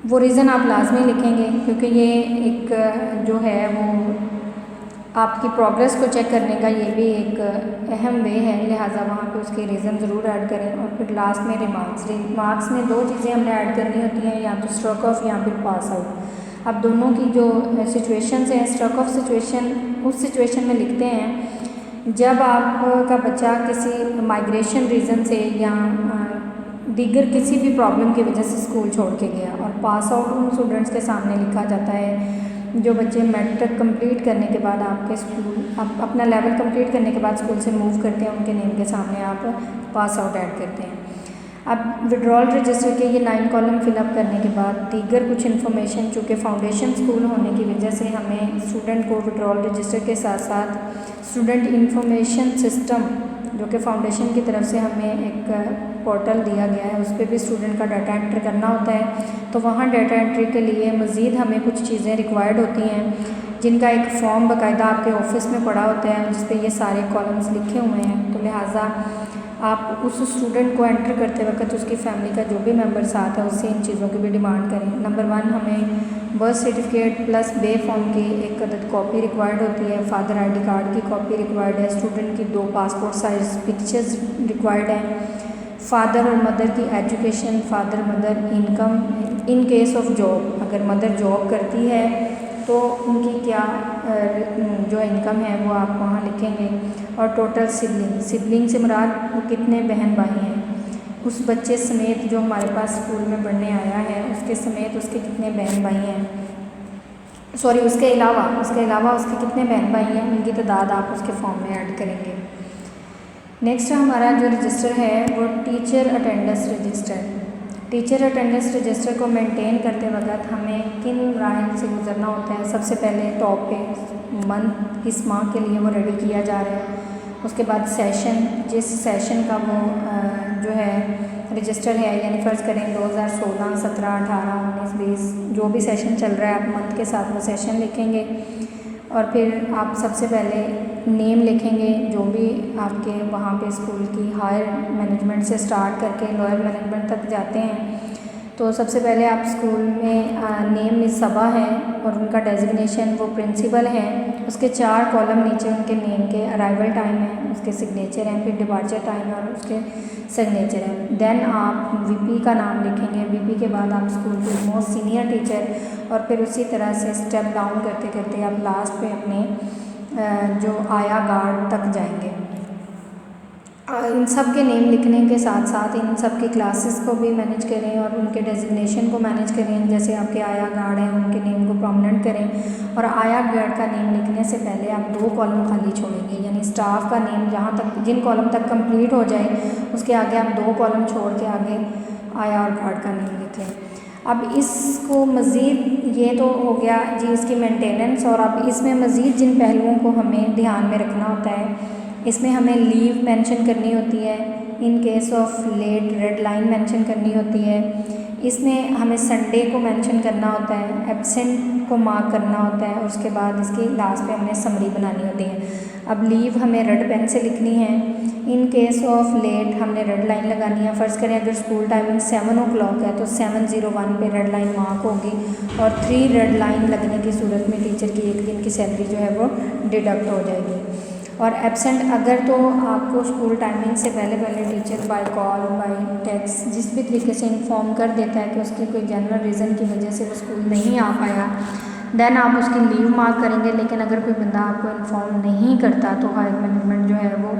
वो रीज़न आप लाजमी लिखेंगे, क्योंकि ये एक जो है वो आपकी प्रोग्रेस को चेक करने का ये भी एक अहम वे है, लिहाजा वहाँ पे उसके रीज़न ज़रूर ऐड करें। और फिर लास्ट में रिमार्क्स में 2 चीज़ें हमने ऐड करनी होती हैं, या तो स्ट्रोक ऑफ या फिर पास आउट। अब दोनों की जो सिचुएशंस हैं, स्ट्रोक ऑफ सिचुएशन उस सिचुएशन में लिखते हैं जब आपका बच्चा किसी माइग्रेशन रीज़न से या दीगर किसी भी प्रॉब्लम की वजह से स्कूल छोड़ के गया। और पास आउट उन स्टूडेंट्स के सामने लिखा जाता है जो बच्चे मैट्रिक कंप्लीट करने के बाद आपके स्कूल अपना लेवल कंप्लीट करने के बाद स्कूल से मूव करते हैं, उनके नेम के सामने आप पास आउट ऐड करते हैं। अब विड्रॉल रजिस्टर के ये 9 कॉलम फिलअप करने के बाद दीगर कुछ इन्फॉर्मेशन, चूँकि फाउंडेशन स्कूल होने की वजह से हमें स्टूडेंट को विड्रॉल रजिस्टर के साथ साथ स्टूडेंट इंफॉर्मेशन सिस्टम जो कि फाउंडेशन की तरफ से हमें एक पोर्टल दिया गया है, उस पर भी स्टूडेंट का डाटा एंट्री करना होता है। तो वहाँ डाटा एंट्री के लिए मज़ीद हमें कुछ चीज़ें रिक्वायर्ड होती हैं, जिनका एक फॉर्म बाकायदा आपके ऑफिस में पड़ा होता है जिस पे ये सारे कॉलम्स लिखे हुए हैं। तो लिहाजा आप उस स्टूडेंट को एंटर करते वक्त उसकी फैमिली का जो भी मेंबर साथ है उससे इन चीज़ों की भी डिमांड करें। नंबर 1 हमें बर्थ सर्टिफिकेट प्लस बे फॉर्म की एक अदद कॉपी रिक्वायर्ड होती है, फादर आईडी कार्ड की कॉपी रिक्वायर्ड है, स्टूडेंट की 2 पासपोर्ट साइज़ पिक्चर्स रिक्वायर्ड हैं, फादर और मदर की education, father mother income in case of job, अगर मदर जॉब करती है तो उनकी क्या जो इनकम है वो आप वहाँ लिखेंगे। और टोटल सिबलिंग से मुराद वो कितने बहन भाई हैं, उस बच्चे समेत जो हमारे पास स्कूल में पढ़ने आया है उसके समेत उसके कितने बहन भाई हैं, सॉरी उसके अलावा उसके कितने बहन भाई हैं, उनकी तादाद आप उसके फॉर्म में ऐड करेंगे। नेक्स्ट हमारा जो रजिस्टर है वो teacher attendance register. Teacher attendance register को मेंटेन करते वक्त हमें किन राह से गुजरना होता है। सबसे पहले टॉप पे मंथ इस माह के लिए वो रेडी किया जा रहा है, उसके बाद सेशन, जिस सेशन का वो जो है रजिस्टर है, यानी फ़र्ज़ करें 2016, 17, 18, 19, 20 जो भी सेशन चल रहा है आप मंथ के साथ वो सेशन लिखेंगे। और फिर आप सबसे पहले नेम लिखेंगे जो भी आपके वहाँ पे स्कूल की हायर मैनेजमेंट से स्टार्ट करके लोअर मैनेजमेंट तक जाते हैं। तो सबसे पहले आप स्कूल में नेम मिस सबा है और उनका डेजिग्नेशन वो प्रिंसिपल है, उसके 4 कॉलम नीचे उनके नेम के अराइवल टाइम है, उसके सिग्नेचर हैं, फिर डिपार्चर टाइम है और उसके सिग्नेचर है। देन आप वीपी का नाम लिखेंगे, वीपी के बाद आप स्कूल के मोस्ट सीनियर टीचर, और फिर उसी तरह से स्टेप डाउन करते करते आप लास्ट पे अपने जो आया गार्ड तक जाएंगे। इन सब के नेम लिखने के साथ साथ इन सब की क्लासेस को भी मैनेज करें और उनके डेजिग्नेशन को मैनेज करें। जैसे आपके आया गार्ड हैं उनके नेम को प्रोमिनेंट करें, और आया गार्ड का नेम लिखने से पहले आप 2 कॉलम खाली छोड़ेंगे, यानी स्टाफ का नेम जहाँ तक जिन कॉलम तक कंप्लीट हो जाए उसके आगे आप 2 कॉलम छोड़ के आगे आया और गार्ड का नेम लिखें। अब इसको मज़ीद, ये तो हो गया जी इसकी मेंटेनेंस, और अब इसमें मज़ीद जिन पहलुओं को हमें ध्यान में रखना होता है, इसमें हमें लीव मेंशन करनी होती है, in case of late red line mention करनी होती है, इसमें हमें संडे को मेंशन करना होता है, एब्सेंट को मार्क करना होता है, और उसके बाद इसकी लास्ट पे हमने समरी बनानी होती है। अब लीव हमें रेड पेन से लिखनी है, इन केस ऑफ लेट हमने रेड लाइन लगानी है। फ़र्ज़ करें अगर स्कूल टाइमिंग 7 o'clock है तो 7:01 पे रेड लाइन मार्क होगी, और 3 रेड लाइन लगने की सूरत में टीचर की 1 दिन की सैलरी जो है वो डिडक्ट हो जाएगी। और एब्सेंट अगर तो आपको स्कूल टाइमिंग से पहले teacher by call by text जिस भी तरीके से इन्फॉर्म कर देता है कि उसकी कोई जनरल रीज़न की वजह से वो स्कूल नहीं आ पाया, देन आप उसकी लीव मार्क करेंगे। लेकिन अगर कोई बंदा आपको इन्फॉर्म नहीं करता तो हायर मैनेजमेंट जो है वो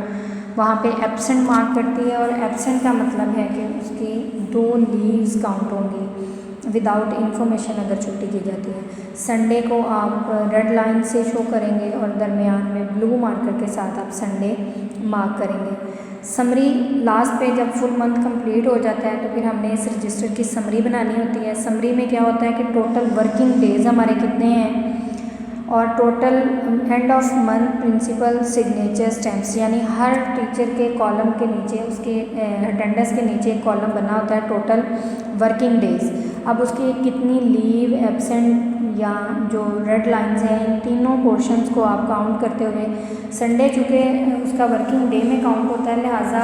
वहाँ पे एब्सेंट मार्क करती है, और एब्सेंट का मतलब है कि उसकी 2 लीव्स काउंट होंगी विदाउट इन्फॉर्मेशन अगर छुट्टी की जाती है। संडे को आप रेड लाइन से शो करेंगे और दरमियान में ब्लू मार्कर के साथ आप संडे मार्क करेंगे। समरी लास्ट पे जब फुल मंथ कंप्लीट हो जाता है तो फिर हमने इस रजिस्टर की समरी बनानी होती है। समरी में क्या होता है कि टोटल वर्किंग डेज हमारे कितने हैं, और total end of month principal signature stamps, यानी हर टीचर के कॉलम के नीचे उसके अटेंडेंस के नीचे एक कॉलम बना होता है टोटल वर्किंग डेज। अब उसकी कितनी लीव एब्सेंट या जो रेड लाइंस हैं इन तीनों पोर्शंस को आप काउंट करते हुए, संडे चूँकि उसका वर्किंग डे में काउंट होता है, लिहाजा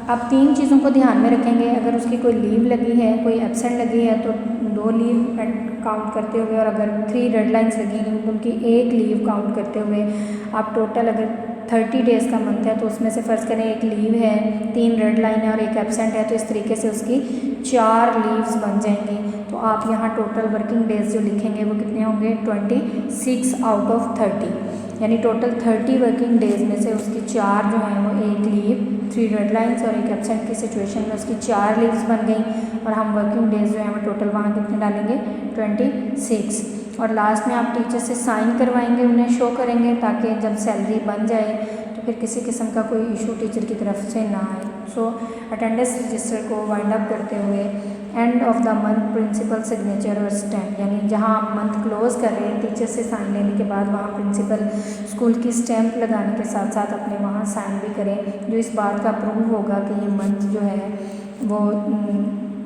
आप 3 चीज़ों को ध्यान में रखेंगे। अगर उसकी कोई लीव लगी है, कोई एब्सेंट लगी है तो 2 लीव काउंट करते हुए, और अगर 3 रेड लाइंस लगी हैं तो उनकी 1 लीव काउंट करते हुए आप टोटल अगर 30 डेज़ का मंथ है तो उसमें से फ़र्ज़ करें 1 लीव है, 3 रेड लाइन है और 1 एब्सेंट है, तो इस तरीके से उसकी 4 लीव्स बन जाएंगी। तो आप यहाँ टोटल वर्किंग डेज़ जो लिखेंगे वो कितने होंगे 26 आउट ऑफ 30, यानी टोटल 30 वर्किंग डेज़ में से उसकी 4 जो हैं वो 1 लीव, 3 रेड लाइंस और 1 एब्सेंट की सिचुएशन में उसकी 4 लीव्स बन गई, और हम वर्किंग डेज़ जो हैं वो टोटल वहाँ कितने डालेंगे 26। और लास्ट में आप टीचर से साइन करवाएंगे, उन्हें शो करेंगे ताकि जब सैलरी बन जाए तो फिर किसी किस्म का कोई इशू टीचर की तरफ से ना आए। सो अटेंडेंस रजिस्टर को वाइंड अप करते हुए end of the month principal signature और स्टैम्प, यानी जहां आप मंथ क्लोज कर रहे हैं टीचर से साइन लेने के बाद वहां प्रिंसिपल स्कूल की स्टैम्प लगाने के साथ साथ अपने वहां साइन भी करें, जो इस बात का प्रूव होगा कि ये मंथ जो है वो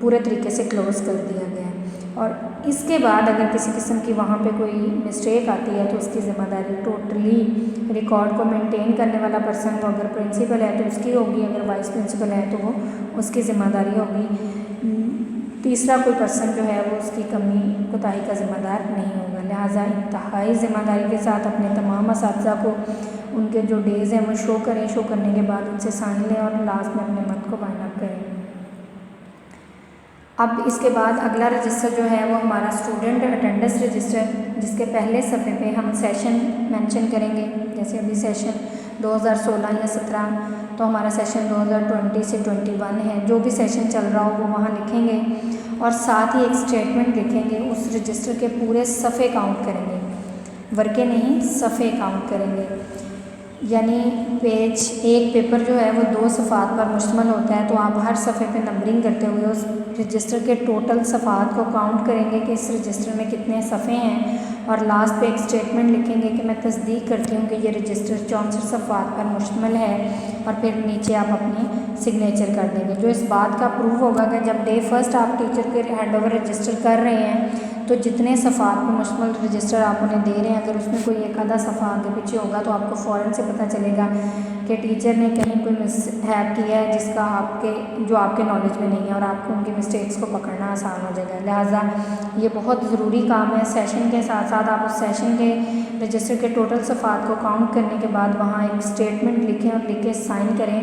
पूरे तरीके से क्लोज कर दिया गया है। और इसके बाद अगर किसी किस्म की वहाँ पे कोई मिस्टेक आती है तो उसकी ज़िम्मेदारी टोटली रिकॉर्ड को मेंटेन करने वाला पर्सन, वो अगर प्रिंसिपल है तो उसकी होगी, अगर वाइस प्रिंसिपल है तो वो उसकी ज़िम्मेदारी होगी। तीसरा कोई पर्सन जो है वो उसकी कमी कोताही का ज़िम्मेदार नहीं होगा। लिहाजा इंतहाई ज़िम्मेदारी के साथ अपने तमाम असातिज़ा को उनके जो डेज़ हैं वो शो करें, शो करने के बाद उनसे साइन लें और लास्ट में अपने मत को वाइंड अप करें। अब इसके बाद अगला रजिस्टर जो है वो हमारा स्टूडेंट अटेंडेंस रजिस्टर, जिसके पहले सफ़े पे हम सेशन मेंशन करेंगे। जैसे अभी सेशन 2016 या 17, तो हमारा सेशन 2020 से 21 है। जो भी सेशन चल रहा हो वो वहाँ लिखेंगे, और साथ ही एक स्टेटमेंट लिखेंगे। उस रजिस्टर के पूरे सफ़े काउंट करेंगे, वर्के नहीं सफ़े काउंट करेंगे। यानी एक पेपर जो है वो 2 सफ़ात पर मुश्तमिल होता है, तो आप हर सफ़े पे नंबरिंग करते हुए उस रजिस्टर के टोटल सफ़ात को काउंट करेंगे कि इस रजिस्टर में कितने सफ़े हैं, और लास्ट पे एक स्टेटमेंट लिखेंगे कि मैं तस्दीक करती हूँ कि ये रजिस्टर 64 सफ़ात पर मुश्तमिल है, और फिर नीचे आप अपनी सिग्नेचर कर देंगे। जो इस बात का प्रूफ होगा कि जब डे फर्स्ट आप टीचर के हैंडओवर रजिस्टर कर रहे हैं तो जितने सफ़ात पर मुश्तमिल रजिस्टर आप उन्हें दे रहे हैं, अगर उसमें कोई एक आधा सफ़ा आगे पीछे होगा तो आपको फ़ौरन से पता चलेगा कि टीचर ने कहीं कोई मिसहैप किया है जिसका आपके नॉलेज में नहीं है, और आपको उनकी मिस्टेक्स को पकड़ना आसान हो जाएगा। लिहाजा ये बहुत ज़रूरी काम है। सेशन के साथ साथ आप उस सेशन के रजिस्टर के टोटल सफ़ात को काउंट करने के बाद वहाँ एक स्टेटमेंट लिखें और लिख के साइन करें,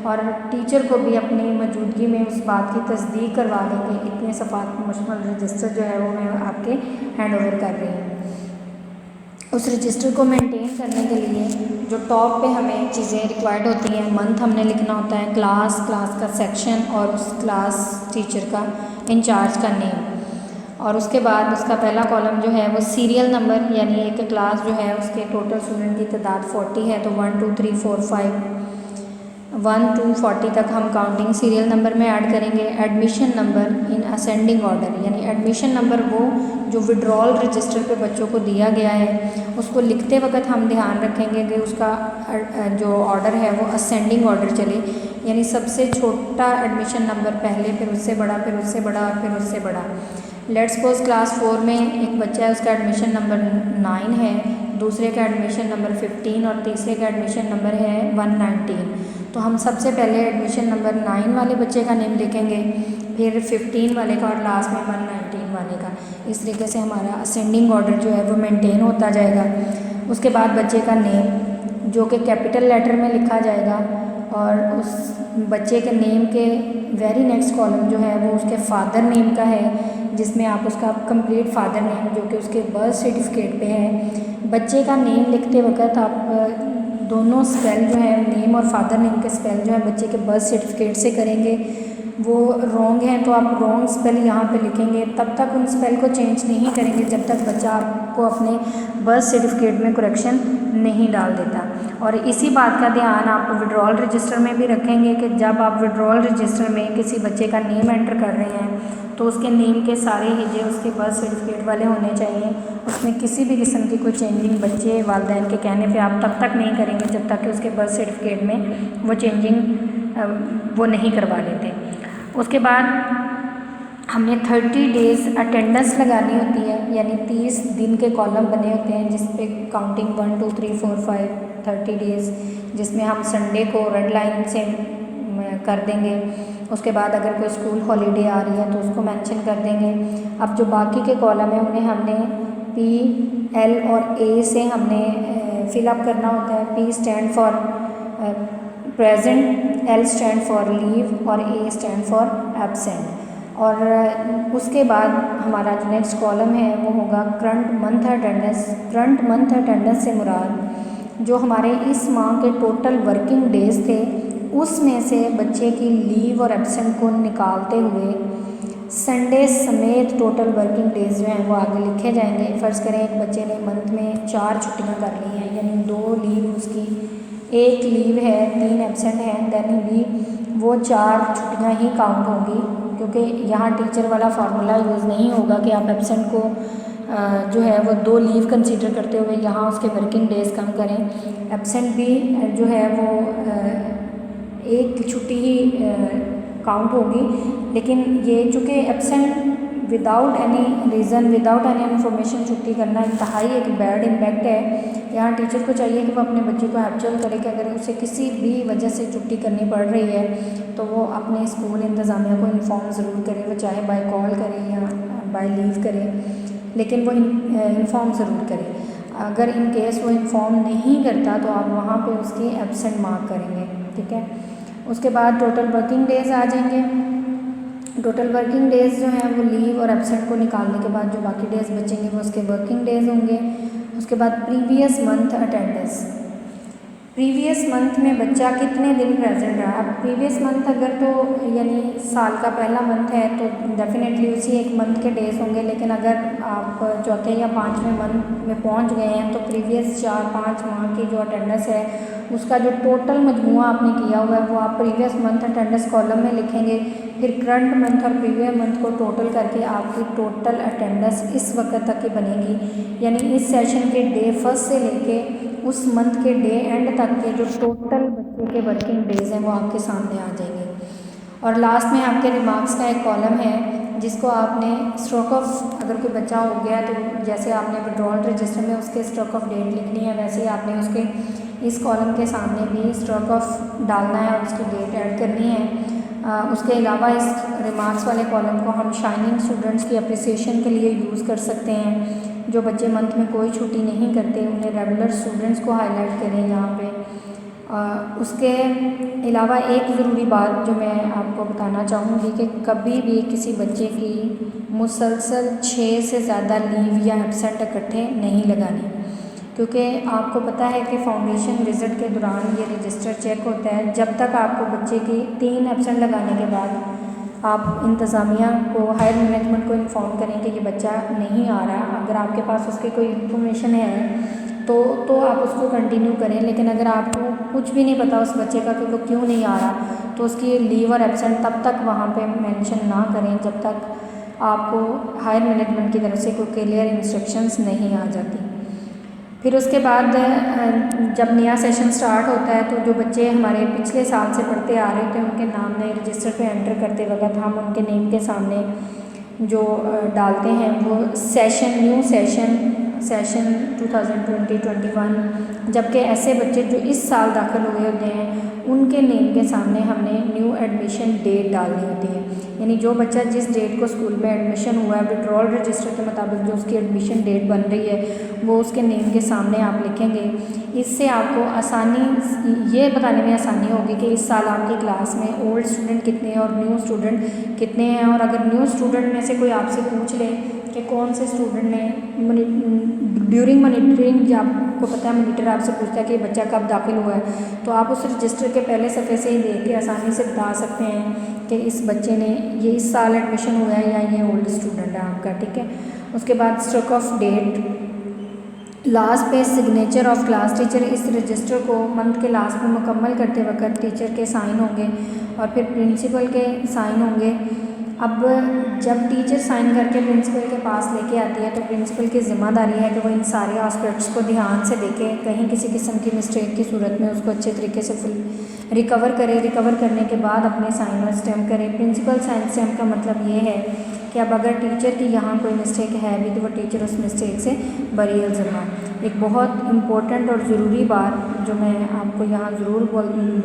और टीचर को भी अपनी मौजूदगी में उस बात की तस्दीक करवा दें कि इतने सफ़ात पर मुश्तमिल रजिस्टर जो है वो मैं आपके हैंड ओवर कर रही हूँ। उस रजिस्टर को मेंटेन करने के लिए जो टॉप पे हमें चीज़ें रिक्वायर्ड होती हैं, मंथ हमने लिखना होता है, क्लास का सेक्शन और उस क्लास टीचर का इंचार्ज का नेम, और उसके बाद उसका पहला कॉलम जो है वो सीरियल नंबर, यानी एक क्लास जो है उसके टोटल स्टूडेंट की तादाद 40 है तो 1 2 3 4 5 1 to 40 तक हम काउंटिंग सीरियल नंबर में ऐड करेंगे। Admission number in ascending order, यानी एडमिशन नंबर वो जो विड्रॉल रजिस्टर पे बच्चों को दिया गया है उसको लिखते वक्त हम ध्यान रखेंगे कि उसका जो ऑर्डर है वो असेंडिंग ऑर्डर चले, यानी सबसे छोटा एडमिशन नंबर पहले, फिर उससे बड़ा, फिर उससे बड़ा, फिर उससे बड़ा। लेट्स सपोज क्लास 4 में एक बच्चा है, उसका एडमिशन नंबर 9 है, दूसरे का एडमिशन नंबर 15 और तीसरे का एडमिशन नंबर है 119। तो हम सबसे पहले एडमिशन नंबर 9 वाले बच्चे का नेम लिखेंगे, फिर 15 वाले का और लास्ट में 119 वाले का। इस तरीके से हमारा असेंडिंग ऑर्डर जो है वो मेंटेन होता जाएगा। उसके बाद बच्चे का नेम जो कि कैपिटल लेटर में लिखा जाएगा, और उस बच्चे के नेम के वेरी नेक्स्ट कॉलम जो है वो उसके फादर नेम का है, जिसमें आप उसका कंप्लीट फादर नेम जो कि उसके बर्थ सर्टिफिकेट पे है। बच्चे का नेम लिखते वक्त आप दोनों स्पेल जो है नेम और फादर नेम के स्पेल जो है बच्चे के बर्थ सर्टिफिकेट से करेंगे। वो रॉन्ग हैं तो आप रॉन्ग स्पेल यहाँ पे लिखेंगे, तब तक उन स्पेल को चेंज नहीं करेंगे जब तक बच्चा आपको अपने बर्थ सर्टिफिकेट में करेक्शन नहीं डाल देता। और इसी बात का ध्यान आप विड्रॉल रजिस्टर में भी रखेंगे कि जब आप विड्रॉल रजिस्टर में किसी बच्चे का नेम एंटर कर रहे हैं तो उसके नेम के सारे हिजे उसके बर्थ सर्टिफिकेट वाले होने चाहिए। उसमें किसी भी किस्म की कोई चेंजिंग बच्चे वालिदैन के कहने पे आप तब तक नहीं करेंगे जब तक कि उसके बर्थ सर्टिफिकेट में वो चेंजिंग वो नहीं करवा लेते। उसके बाद हमने 30 डेज़ अटेंडेंस लगानी होती है, यानी 30 दिन के कॉलम बने होते हैं जिस पे काउंटिंग 1 2 3 4 5 30 डेज़, जिसमें हम संडे को रेड लाइन से कर देंगे। उसके बाद अगर कोई स्कूल हॉलीडे आ रही है तो उसको मेंशन कर देंगे। अब जो बाकी के कॉलम है उन्हें हमने P, L और A से हमने फिलअप करना होता है। P stand for present, L stand for leave और A स्टैंड फॉर एब्सेंट। और उसके बाद हमारा जो नेक्स्ट कॉलम है वो होगा current month attendance. Current month attendance से मुराद जो हमारे इस माह के टोटल वर्किंग डेज थे उसमें से बच्चे की लीव और एब्सेंट को निकालते हुए संडे समेत टोटल वर्किंग डेज जो हैं वो आगे लिखे जाएंगे। फ़र्ज़ करें एक बच्चे ने मंथ में 4 छुट्टियां कर ली हैं, यानी 2 लीव उसकी, 1 लीव है, 3 एब्सेंट हैं, दैन भी वो 4 छुट्टियां ही काउंट होंगी, क्योंकि यहाँ टीचर वाला फार्मूला यूज़ नहीं होगा कि आप एब्सेंट को जो है वो 2 लीव कंसीडर करते हुए यहाँ उसके वर्किंग डेज़ कम करें। एब्सेंट भी जो है वो 1 छुट्टी ही काउंट होगी, लेकिन ये चूँकि absent without any reason, without any information छुट्टी करना इंतहाई एक बैड इम्पैक्ट है। यहाँ टीचर को चाहिए कि वो अपने बच्चे को हैप्चल करे कि अगर उसे किसी भी वजह से छुट्टी करनी पड़ रही है तो वो अपने स्कूल इंतज़ामिया को इन्फॉर्म ज़रूर करे, वो चाहे बाय कॉल करे या बाय लीव करे, लेकिन वो इन्फॉर्म ज़रूर करे। अगर इन केस वो इन्फॉर्म नहीं करता तो आप वहाँ पे उसकी एब्सेंट मार्क करेंगे, ठीक है। उसके बाद टोटल वर्किंग डेज़ आ जाएंगे। टोटल वर्किंग डेज़ जो हैं वो लीव और एब्सेंट को निकालने के बाद जो बाकी डेज़ बचेंगे वो उसके वर्किंग डेज़ होंगे। उसके बाद previous month attendance, previous month में बच्चा कितने दिन प्रेजेंट रहा। अब प्रीवियस मंथ अगर तो यानी साल का पहला मंथ है तो डेफिनेटली उसी एक मंथ के डेज होंगे, लेकिन अगर आप चौथे या 5वें मंथ में पहुंच गए हैं तो प्रीवियस 4-5 माह की जो अटेंडेंस है उसका जो टोटल मजमुआ आपने किया हुआ है वो आप प्रीवियस मंथ अटेंडेंस कॉलम में लिखेंगे। फिर करंट मंथ और प्रीवियस मंथ को टोटल करके आपकी टोटल अटेंडेंस इस वक्त तक की बनेगी, यानी इस सेशन के डे फर्स्ट से लेके उस मंथ के डे एंड तक के जो टोटल बच्चे के वर्किंग डेज हैं वो आपके सामने आ जाएंगे। और लास्ट में आपके रिमार्क्स का एक कॉलम है जिसको आपने स्ट्रोक ऑफ, अगर कोई बच्चा हो गया तो जैसे आपने विड्रॉल रजिस्टर में उसके स्ट्रोक ऑफ डेट लिखनी है वैसे ही आपने उसके इस कॉलम के सामने भी स्ट्रोक ऑफ डालना है और उसकी डेट ऐड करनी है। उसके अलावा इस रिमार्क्स वाले कॉलम को हम शाइनिंग स्टूडेंट्स की अप्रिसिएशन के लिए यूज़ कर सकते हैं। जो बच्चे मंथ में कोई छुट्टी नहीं करते उन्हें रेगुलर स्टूडेंट्स को हाईलाइट करें यहाँ पे। उसके अलावा एक ज़रूरी बात जो मैं आपको बताना चाहूँगी कि कभी भी किसी बच्चे की मुसलसल 6 से ज़्यादा लीव या एब्सेंट इकट्ठे नहीं लगानी। क्योंकि आपको पता है कि फाउंडेशन विज़िट के दौरान ये रजिस्टर चेक होता है। जब तक आपको बच्चे की 3 एब्सेंट लगाने के बाद आप इंतज़ामिया को, हायर मैनेजमेंट को इन्फॉर्म करें कि ये बच्चा नहीं आ रहा। अगर आपके पास उसकी कोई इन्फॉर्मेशन है तो आप उसको कंटिन्यू करें, लेकिन अगर आपको कुछ भी नहीं पता उस बच्चे का कि वो क्यों नहीं आ रहा, तो उसकी लीव और एब्सेंट तब तक वहाँ पे मेंशन ना करें जब तक आपको हायर मैनेजमेंट की तरफ से कोई क्लियर इंस्ट्रक्शंस नहीं आ जाती। फिर उसके बाद जब नया सेशन स्टार्ट होता है तो जो बच्चे हमारे पिछले साल से पढ़ते आ रहे थे उनके नाम नए रजिस्टर पे एंटर करते वक्त हम उनके नेम के सामने जो डालते हैं वो न्यू सेशन 2020-21, जबकि ऐसे बच्चे जो इस साल दाखिल हुए होते हैं उनके नेम के सामने हमने न्यू एडमिशन डेट डालनी होती है। यानी जो बच्चा जिस डेट को स्कूल में एडमिशन हुआ है विड्रॉल रजिस्टर के मुताबिक जो उसकी एडमिशन डेट बन रही है वो उसके नेम के सामने आप लिखेंगे। इससे आपको आसानी ये बताने में आसानी होगी कि इस साल आपकी क्लास में ओल्ड स्टूडेंट कितने हैं और न्यू स्टूडेंट कितने हैं। और अगर न्यू स्टूडेंट में से कोई आपसे पूछ ले कि कौन से स्टूडेंट ने ड्यूरिंग मॉनिटरिंग, आपको पता है मॉनिटर आपसे पूछता है कि बच्चा कब दाखिल हुआ है, तो आप उस रजिस्टर के पहले सफ़े से ही देख के आसानी से बता सकते हैं कि इस बच्चे ने ये इस साल एडमिशन हुआ है या ये ओल्ड स्टूडेंट है आपका। ठीक है। उसके बाद स्ट्रोक ऑफ डेट, लास्ट पे सिग्नेचर ऑफ क्लास टीचर। इस रजिस्टर को मंथ के लास्ट में मुकम्मल करते वक्त टीचर के साइन होंगे और फिर प्रिंसिपल के साइन होंगे। अब जब टीचर साइन करके प्रिंसिपल के पास लेके आती है तो प्रिंसिपल की ज़िम्मेदारी है कि वो इन सारे एस्पेक्ट्स को ध्यान से देखे, कहीं किसी किस्म की मिस्टेक की सूरत में उसको अच्छे तरीके से फुल रिकवर करे। रिकवर करने के बाद अपने साइन और स्टैम्प करे। प्रिंसिपल साइन स्टैम्प का मतलब ये है कि अब अगर टीचर की यहाँ कोई मिस्टेक है भी तो वो टीचर उस मिस्टेक से बरी ज़िम्मा। एक बहुत इम्पोर्टेंट और ज़रूरी बात जो मैं आपको यहाँ ज़रूर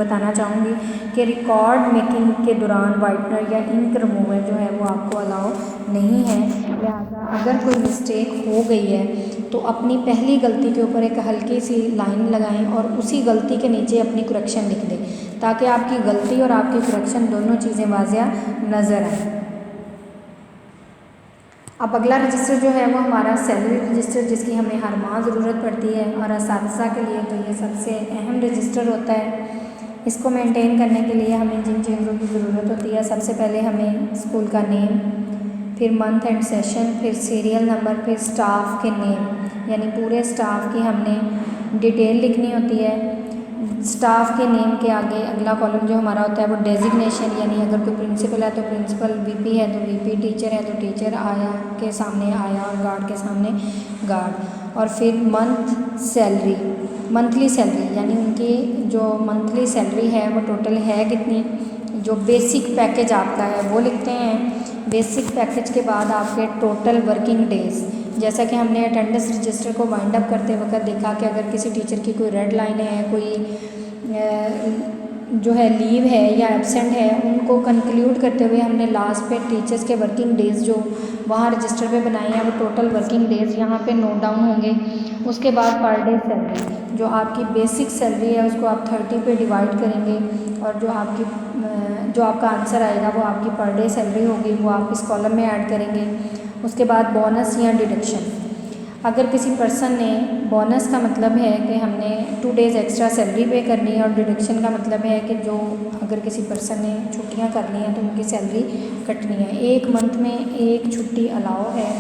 बताना चाहूँगी कि रिकॉर्ड मेकिंग के दौरान वाइटनर या इंक रिमूवर जो है वो आपको अलाउ नहीं है। लिहाजा अगर कोई मिस्टेक हो गई है तो अपनी पहली गलती के ऊपर एक हल्की सी लाइन लगाएं और उसी गलती के नीचे अपनी करेक्शन लिख दें ताकि आपकी गलती और आपकी करेक्शन दोनों चीज़ें वाज़िया नज़र आएँ। अब अगला रजिस्टर जो है वो हमारा सैलरी रजिस्टर, जिसकी हमें हर माह ज़रूरत पड़ती है और असातिज़ा के लिए तो ये सबसे अहम रजिस्टर होता है। इसको मेंटेन करने के लिए हमें जिन चीज़ों की ज़रूरत होती है, सबसे पहले हमें स्कूल का नेम, फिर मंथ एंड सेशन, फिर सीरियल नंबर, फिर स्टाफ के नेम, यानी पूरे स्टाफ की हमने डिटेल लिखनी होती है। स्टाफ के नेम के आगे अगला कॉलम जो हमारा होता है वो डेजिग्नेशन, यानी अगर कोई प्रिंसिपल है तो प्रिंसिपल, वीपी है तो वीपी, टीचर है तो टीचर, आया के सामने आया और गार्ड के सामने गार्ड। और फिर मंथ सैलरी, मंथली सैलरी, यानी उनकी जो मंथली सैलरी है वो टोटल है कितनी। जो बेसिक पैकेज आपका है वो लिखते हैं। बेसिक पैकेज के बाद आपके टोटल वर्किंग डेज़, जैसा कि हमने अटेंडेंस रजिस्टर को वाइंड अप करते वक्त देखा कि अगर किसी टीचर की कोई रेड लाइन है, कोई जो है लीव है या एब्सेंट है, उनको कंक्लूड करते हुए हमने लास्ट पे टीचर्स के वर्किंग डेज़ जो वहाँ रजिस्टर पे बनाए हैं वो टोटल वर्किंग डेज़ यहाँ पे नोट डाउन होंगे। उसके बाद पर डे सैलरी, जो आपकी बेसिक सैलरी है उसको आप 30 पे डिवाइड करेंगे और जो आपका आंसर आएगा वो आपकी पर डे सैलरी होगी, वो आप इस कॉलम में ऐड करेंगे। उसके बाद बोनस या डिडक्शन, अगर किसी पर्सन ने, बोनस का मतलब है कि हमने 2 डेज़ एक्स्ट्रा सैलरी पे करनी है और डिडक्शन का मतलब है कि जो अगर किसी पर्सन ने छुट्टियां कर ली हैं तो उनकी सैलरी कटनी है। एक मंथ में एक छुट्टी अलाउ है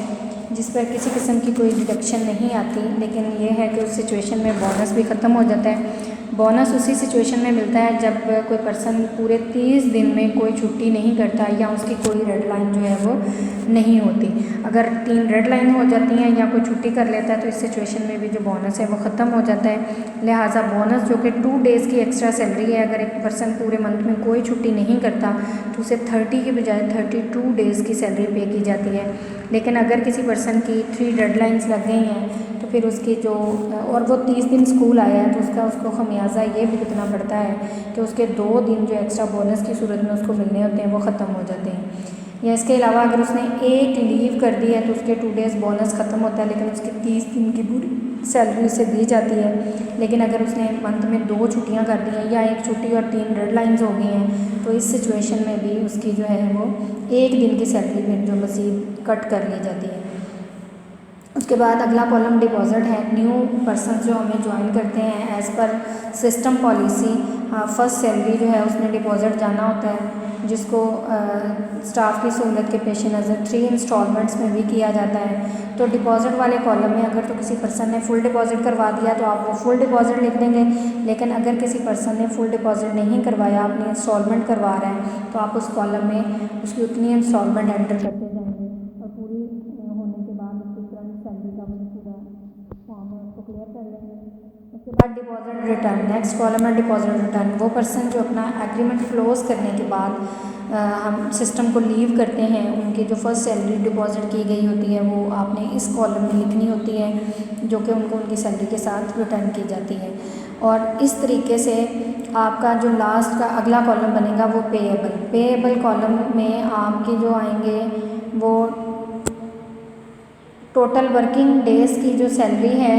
जिस पर किसी किस्म की कोई डिडक्शन नहीं आती, लेकिन ये है कि उस सिचुएशन में बोनस भी ख़त्म हो जाता है। बोनस उसी सिचुएशन में मिलता है जब कोई पर्सन पूरे 30 दिन में कोई छुट्टी नहीं करता या उसकी कोई रेड लाइन जो है वो नहीं होती। अगर 3 रेड लाइन हो जाती हैं या कोई छुट्टी कर लेता है तो इस सिचुएशन में भी जो बोनस है वो ख़त्म हो जाता है। लिहाजा बोनस जो कि 2 डेज़ की एक्स्ट्रा सैलरी है, अगर एक पर्सन पूरे मंथ में कोई छुट्टी नहीं करता तो उसे 30 की बजाय 32 डेज़ की सैलरी पे की जाती है। लेकिन अगर किसी पर्सन की 3 डेडलाइंस लग गई हैं तो फिर उसकी जो, और वो 30 दिन स्कूल आया है तो उसको खमियाजा ये भुगतना पड़ता है कि उसके 2 दिन जो एक्स्ट्रा बोनस की सूरत में उसको मिलने होते हैं वो ख़त्म हो जाते हैं। या इसके अलावा अगर उसने एक लीव कर दी है तो उसके 2 डेज़ बोनस ख़त्म होता है, लेकिन उसकी 30 दिन की पूरी सैलरी उसे दी जाती है। लेकिन अगर उसने मंथ में 2 छुट्टियाँ कर दी हैं या एक छुट्टी और 3 डेडलाइंस हो गई हैं तो इस सिचुएशन में भी उसकी जो है वो 1 दिन की सैलरी में जो मज़ीद कट कर ली जाती है। उसके बाद अगला कॉलम डिपॉजिट है। न्यू पर्सन जो हमें ज्वाइन करते हैं as per system policy, first salary जो है उसमें डिपॉजिट जाना होता है, जिसको स्टाफ की सहूलत के पेश नज़र 3 इंस्टॉलमेंट्स में भी किया जाता है। तो डिपॉजिट वाले कॉलम में अगर तो किसी पर्सन ने फुल डिपॉजिट करवा दिया तो आप वो फुल डिपॉजिट लिख देंगे, लेकिन अगर किसी पर्सन ने फुल डिपॉजिट नहीं करवाया, अपनी इंस्टॉलमेंट करवा रहा है, तो आप उस कॉलम में उसकी उतनी इंस्टॉलमेंट एंटर करते जाएंगे और पूरी होने के बाद उसकी करंट सैलरी का वो पूरा फॉर्म है उसको क्लियर कर लेंगे। उसके बाद डिपॉजिट रिटर्न, नेक्स्ट कॉलम है डिपॉजिट रिटर्न। वो पर्सन जो अपना एग्रीमेंट क्लोज करने के बाद हम सिस्टम को लीव करते हैं, उनकी जो फर्स्ट सैलरी डिपॉजिट की गई होती है वो आपने इस कॉलम में लिखनी होती है, जो कि उनको उनकी सैलरी के साथ रिटर्न की जाती है। और इस तरीके से आपका जो लास्ट का अगला कॉलम बनेगा वो पेएबल। पेएबल कॉलम में आपके जो आएंगे वो टोटल वर्किंग डेज़ की जो सैलरी है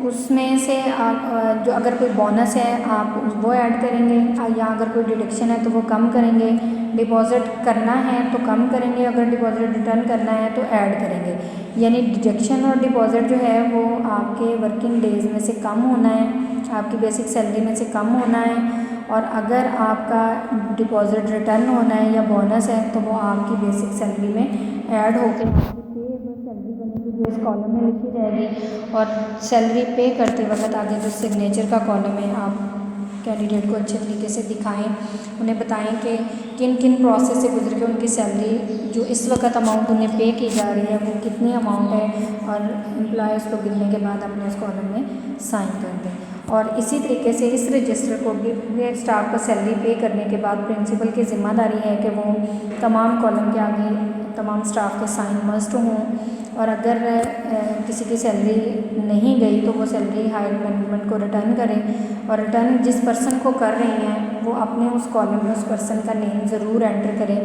उसमें से आप जो अगर कोई बोनस है आप वो ऐड करेंगे, या अगर कोई डिडक्शन है तो वो कम करेंगे। डिपॉजिट करना है तो कम करेंगे, अगर डिपॉजिट रिटर्न करना है तो ऐड करेंगे। यानी डिडक्शन और डिपॉजिट जो है वो आपके वर्किंग डेज़ में से कम होना है, आपकी बेसिक सैलरी में से कम होना है, और अगर आपका डिपॉजिट रिटर्न होना है या बोनस है तो वो आपकी बेसिक सैलरी में ऐड होकर आपकी सैलरी बनेगी जो इस कॉलम में लिखी जाएगी। और सैलरी पे करते वक्त आगे जो सिग्नेचर का कॉलम है, आप कैंडिडेट को अच्छे तरीके से दिखाएं, उन्हें बताएं कि किन किन प्रोसेस से गुजर के उनकी सैलरी जो इस वक्त अमाउंट उन्हें पे की जा रही है वो कितनी अमाउंट है, और एम्प्लॉय उसको गिनने के बाद अपने उस कॉलम में साइन कर दें। और इसी तरीके से इस रजिस्टर को भी स्टाफ को सैलरी पे करने के बाद प्रिंसिपल की ज़िम्मेदारी है कि वो तमाम कॉलम के आगे तमाम स्टाफ के साइन मस्ट हों, और अगर किसी की सैलरी नहीं गई तो वो सैलरी हायर मैनेजमेंट को रिटर्न करें, और रिटर्न जिस पर्सन को कर रही हैं वो अपने उस कॉलम में उस पर्सन का नेम ज़रूर एंटर करें,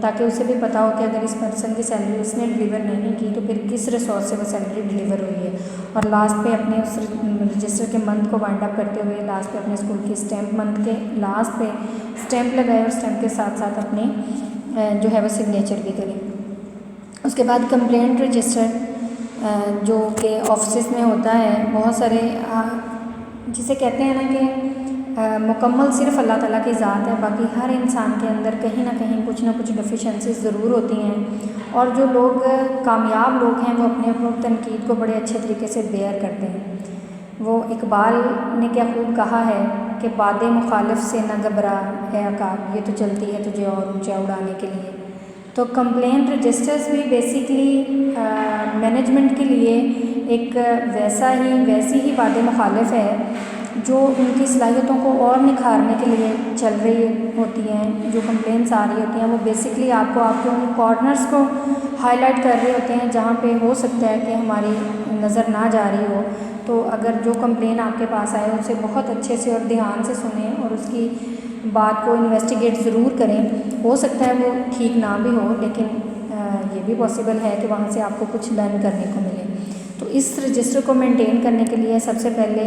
ताकि उसे भी पता हो कि अगर इस पर्सन की सैलरी उसने डिलीवर नहीं की तो फिर किस रिसोर्स से वो सैलरी डिलीवर हुई है। और लास्ट पे अपने उस रजिस्टर के मंथ को वाइंड अप करते हुए लास्ट पे अपने स्कूल की स्टैंप मंथ के लास्ट पे स्टैंप लगाए, और स्टैंप के साथ साथ अपने जो है वो सिग्नेचर भी करें। उसके बाद कंप्लेंट रजिस्टर जो कि ऑफिस में होता है, बहुत सारे जिसे कहते हैं ना कि मुकम्मल सिर्फ अल्लाह ताला की ज़ात है, बाकी हर इंसान के अंदर कहीं ना कहीं कुछ ना कुछ डिफिशेंसीज ज़रूर होती हैं, और जो लोग कामयाब लोग हैं वो अपने अपने तनकीद को बड़े अच्छे तरीके से बेयर करते हैं। वो इकबाल ने क्या खूब कहा है कि बादे मुखालिफ से न घबरा है अकाब, ये तो चलती है तुझे और ऊंचा उड़ाने के लिए। तो कंप्लेंट रजिस्टर्स भी बेसिकली मैनेजमेंट के लिए एक वैसी ही वादे मुखालिफ है जो उनकी सलाहियतों को और निखारने के लिए चल रही होती हैं। जो कंप्लेंट्स आ रही होती हैं वो बेसिकली आपको आपके उन कॉर्नर्स को हाईलाइट कर रहे होते हैं जहाँ पे हो सकता है कि हमारी नज़र ना जा रही हो। तो अगर जो कंप्लेन आपके पास आए उसे बहुत अच्छे से और ध्यान से सुनें और उसकी बात को इन्वेस्टिगेट ज़रूर करें। हो सकता है वो ठीक ना भी हो, लेकिन ये भी पॉसिबल है कि वहाँ से आपको कुछ लर्न करने को मिले। तो इस रजिस्टर को मेंटेन करने के लिए सबसे पहले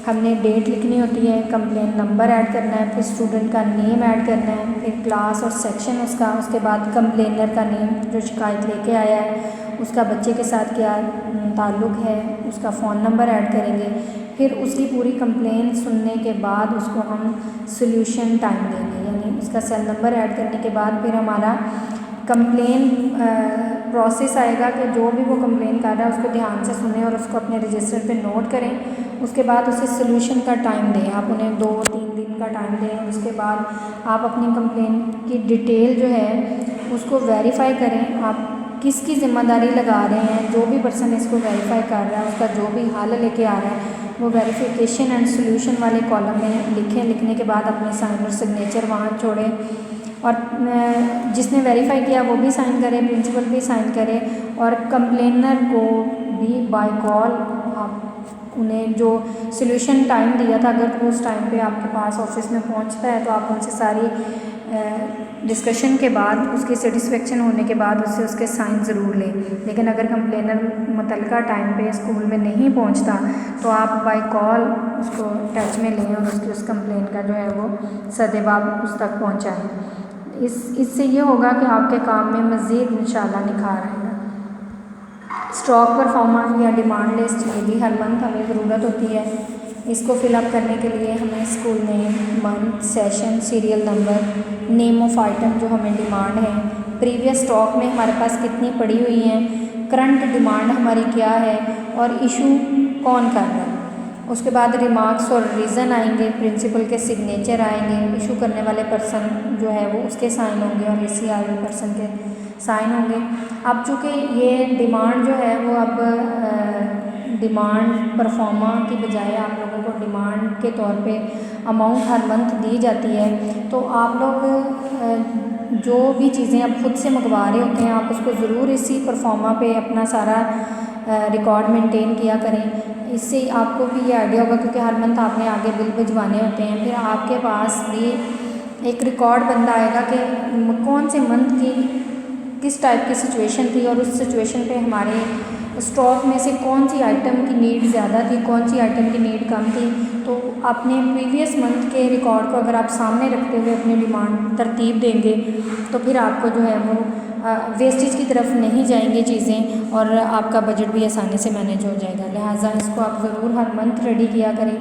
हमने डेट लिखनी होती है, कंप्लेन नंबर ऐड करना है, फिर स्टूडेंट का नेम ऐड करना है, फिर क्लास और सेक्शन उसका, उसके बाद कंप्लेनर का नेम जो शिकायत लेके आया है उसका बच्चे के साथ क्या ताल्लुक़ है, उसका फ़ोन नंबर ऐड करेंगे। फिर उसकी पूरी कंप्लेन सुनने के बाद उसको हम सॉल्यूशन टाइम देंगे, यानी उसका सेल नंबर ऐड करने के बाद फिर हमारा कंप्लेन प्रोसेस आएगा कि जो भी वो कंप्लेन कर रहा है उसको ध्यान से सुने और उसको अपने रजिस्टर पे नोट करें। उसके बाद उसे सॉल्यूशन का टाइम दें, आप उन्हें 2-3 दिन का टाइम दें। उसके बाद आप अपनी कंप्लेन की डिटेल जो है उसको वेरीफाई करें, आप किसकी ज़िम्मेदारी लगा रहे हैं। जो भी पर्सन इसको वेरीफाई कर रहा है उसका जो भी हल लेके आ रहा है वो वेरिफिकेशन एंड सॉल्यूशन वाले कॉलम में लिखें। लिखने के बाद अपने साइन और सिग्नेचर वहाँ छोड़ें, और जिसने वेरीफाई किया वो भी साइन करे, प्रिंसिपल भी साइन करे, और कंप्लेनर को भी बाय कॉल आप उन्हें जो सॉल्यूशन टाइम दिया था अगर तो उस टाइम पे आपके पास ऑफिस में पहुंचता है तो आप उनसे सारी डिस्कशन के बाद उसकी सेटिस्फेक्शन होने के बाद उससे उसके साइन ज़रूर लें। लेकिन अगर कंप्लेनर मुतलका टाइम पे स्कूल में नहीं पहुंचता तो आप बाय कॉल उसको टच में लें और उसकी उस कंप्लेन का जो है वो सदेबाब उस तक पहुंचाएं। इससे ये होगा कि आपके काम में मज़ीद इंशाअल्लाह निखार आएगा। स्टॉक परफॉर्मा या डिमांड लिस्ट, ये भी हर मंथ हमें ज़रूरत होती है। इसको फिलअप करने के लिए हमें school name, month, session, serial number, name of item जो हमें डिमांड है, प्रीवियस स्टॉक में हमारे पास कितनी पड़ी हुई हैं, करंट डिमांड हमारी क्या है और इशू कौन कर रहा है। उसके बाद रिमार्क्स और रीज़न आएंगे, प्रिंसिपल के सिग्नेचर आएंगे, इशू करने वाले पर्सन जो है वो उसके साइन होंगे और इसी आगे पर्सन के साइन होंगे। अब चूँकि ये डिमांड जो है वो अब डिमांड परफॉर्मा की बजाय आप लोगों को डिमांड के तौर पे अमाउंट हर मंथ दी जाती है, तो आप लोग जो भी चीज़ें आप खुद से मंगवा रहे होते हैं आप उसको ज़रूर इसी परफॉर्मा पे अपना सारा रिकॉर्ड मेंटेन किया करें। इससे आपको भी ये आइडिया होगा, क्योंकि हर मंथ आपने आगे बिल भिजवाने होते हैं, फिर आपके पास भी एक रिकॉर्ड बन आएगा कि कौन से मंथ की किस टाइप की सिचुएशन थी और उस सिचुएशन पे हमारे स्टॉक में से कौन सी आइटम की नीड ज़्यादा थी, कौन सी आइटम की नीड कम थी। तो अपने प्रीवियस मंथ के रिकॉर्ड को अगर आप सामने रखते हुए अपनी डिमांड तरतीब देंगे तो फिर आपको जो है वो वेस्टेज की तरफ नहीं जाएंगी चीज़ें और आपका बजट भी आसानी से मैनेज हो जाएगा। लिहाजा इसको आप ज़रूर हर मंथ रेडी किया करें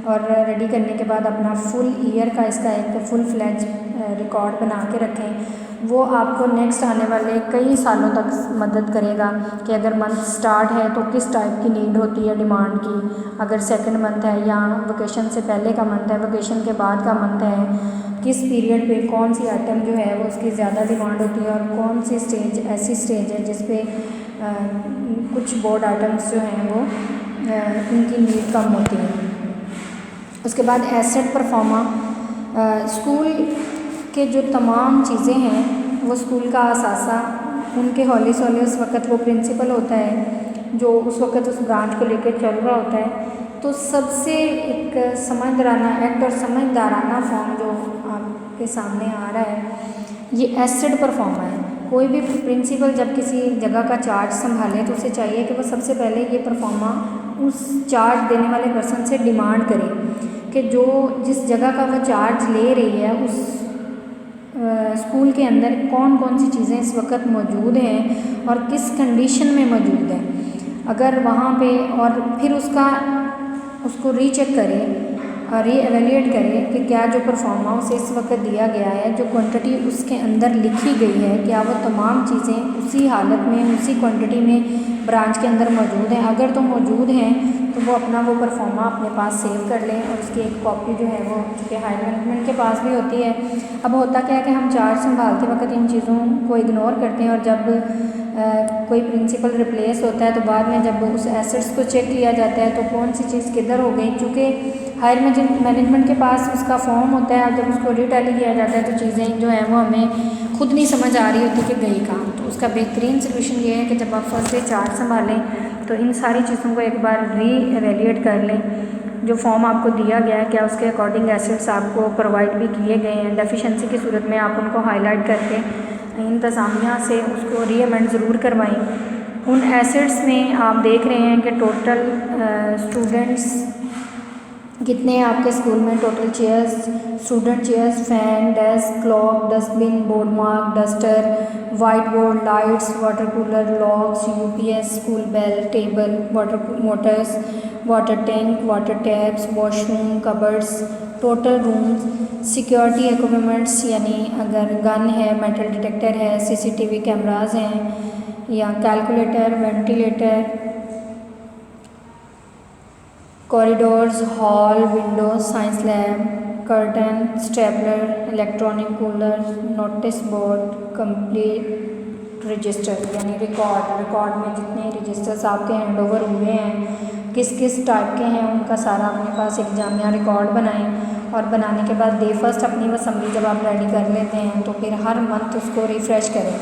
और रेडी करने के बाद अपना फुल ईयर का इसका एक फुल फ्लैज रिकॉर्ड बना के रखें। वो आपको नेक्स्ट आने वाले कई सालों तक मदद करेगा कि अगर मंथ स्टार्ट है तो किस टाइप की नीड होती है डिमांड की, अगर सेकंड मंथ है या वेकेशन से पहले का मंथ है, वेकेशन के बाद का मंथ है, किस पीरियड पे कौन सी आइटम जो है वो उसकी ज़्यादा डिमांड होती है और कौन सी स्टेज ऐसी स्टेज है जिस पे कुछ बोर्ड आइटम्स जो हैं वो इनकी नीड कम होती है। उसके बाद एसेट परफॉर्मा, स्कूल के जो तमाम चीज़ें हैं वो स्कूल का असासा, उनके हौले सौले उस वक़्त वो प्रिंसिपल होता है जो उस वक़्त उस ब्रांच को लेकर चल रहा होता है। तो सबसे एक समझदाराना एक्ट और समझदाराना फॉर्म जो आपके सामने आ रहा है ये एसेट परफॉर्मा है। कोई भी प्रिंसिपल जब किसी जगह का चार्ज संभाले तो उसे चाहिए कि वो सबसे पहले ये परफॉर्मा उस चार्ज देने वाले पर्सन से डिमांड करे कि जो जिस जगह का वो चार्ज ले रही है उस स्कूल के अंदर कौन कौन सी चीज़ें इस वक्त मौजूद हैं और किस कंडीशन में मौजूद है। अगर वहाँ पे और फिर उसको रीचेक करें और री-एवेल्यूएट करें कि क्या जो परफॉर्मा उसे इस वक्त दिया गया है, जो क्वांटिटी उसके अंदर लिखी गई है, क्या वो तमाम चीज़ें उसी हालत में उसी क्वांटिटी में ब्रांच के अंदर मौजूद हैं। अगर तो मौजूद हैं तो वो अपना वो परफॉर्मा अपने पास सेव कर लें और उसकी एक कॉपी जो है वो चूँकि हायर मैनेजमेंट के पास भी होती है। अब होता क्या है कि हम चार्ज संभालते वक्त इन चीज़ों को इग्नोर करते हैं और जब कोई प्रिंसिपल रिप्लेस होता है तो बाद में जब उस एसेट्स को चेक किया जाता है तो कौन सी चीज़ किधर हो गई, चूँकि हायर मैनेजमेंट के पास उसका फॉर्म होता है और जब उसको रिटैली किया जाता है तो चीज़ें जो हैं वो हमें खुद नहीं समझ आ रही होती कि गई कहाँ। तो उसका बेहतरीन सोल्यूशन ये है कि जब आप फर्स्ट डे चार्ज संभालें तो इन सारी चीज़ों को एक बार री-एवेल्यूएट कर लें। जो फॉर्म आपको दिया गया है क्या उसके अकॉर्डिंग एसेट्स आपको प्रोवाइड भी किए गए हैं, डेफिशिएंसी की सूरत में आप उनको हाईलाइट करके इंतज़ामिया से उसको रीअमेंड ज़रूर करवाएं। उन एसेट्स में आप देख रहे हैं कि टोटल स्टूडेंट्स कितने हैं आपके स्कूल में, total chairs, student chairs, fan, desk, clock, dustbin, board mark, duster, white board, lights, water cooler, locks, UPS, school bell, table, water motors, water tank, water taps, washroom, cupboards, total rooms, security equipments यानी अगर gun है, metal detector है, CCTV cameras हैं या calculator, ventilator, corridors, hall, windows, science lab, curtain, stapler, electronic cooler, notice board, complete register यानी record में जितने registers आपके हैंड ओवर हुए हैं किस किस टाइप के हैं उनका सारा अपने पास एक जामिया रिकॉर्ड बनाएं और बनाने के बाद डे फर्स्ट अपनी असम्बली जब आप रेडी कर लेते हैं तो फिर हर मंथ उसको रिफ़्रेश करें।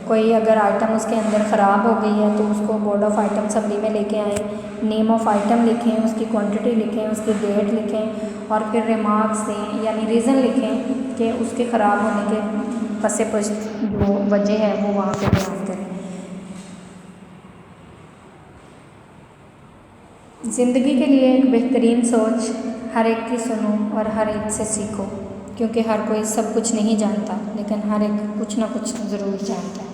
कोई अगर आइटम उसके अंदर ख़राब हो गई है तो उसको बोर्ड ऑफ आइटम असम्बली में लेके आएँ, नेम ऑफ़ आइटम लिखें, उसकी क्वांटिटी लिखें, उसकी डेट लिखें और फिर रिमार्क्स दें यानी रीज़न लिखें कि उसके ख़राब होने के पसे पुश्त जो वजह है वो वहाँ पे बयान करें। ज़िंदगी के लिए एक बेहतरीन सोच, हर एक की सुनो और हर एक से सीखो, क्योंकि हर कोई सब कुछ नहीं जानता लेकिन हर एक कुछ ना कुछ ज़रूर जानता है।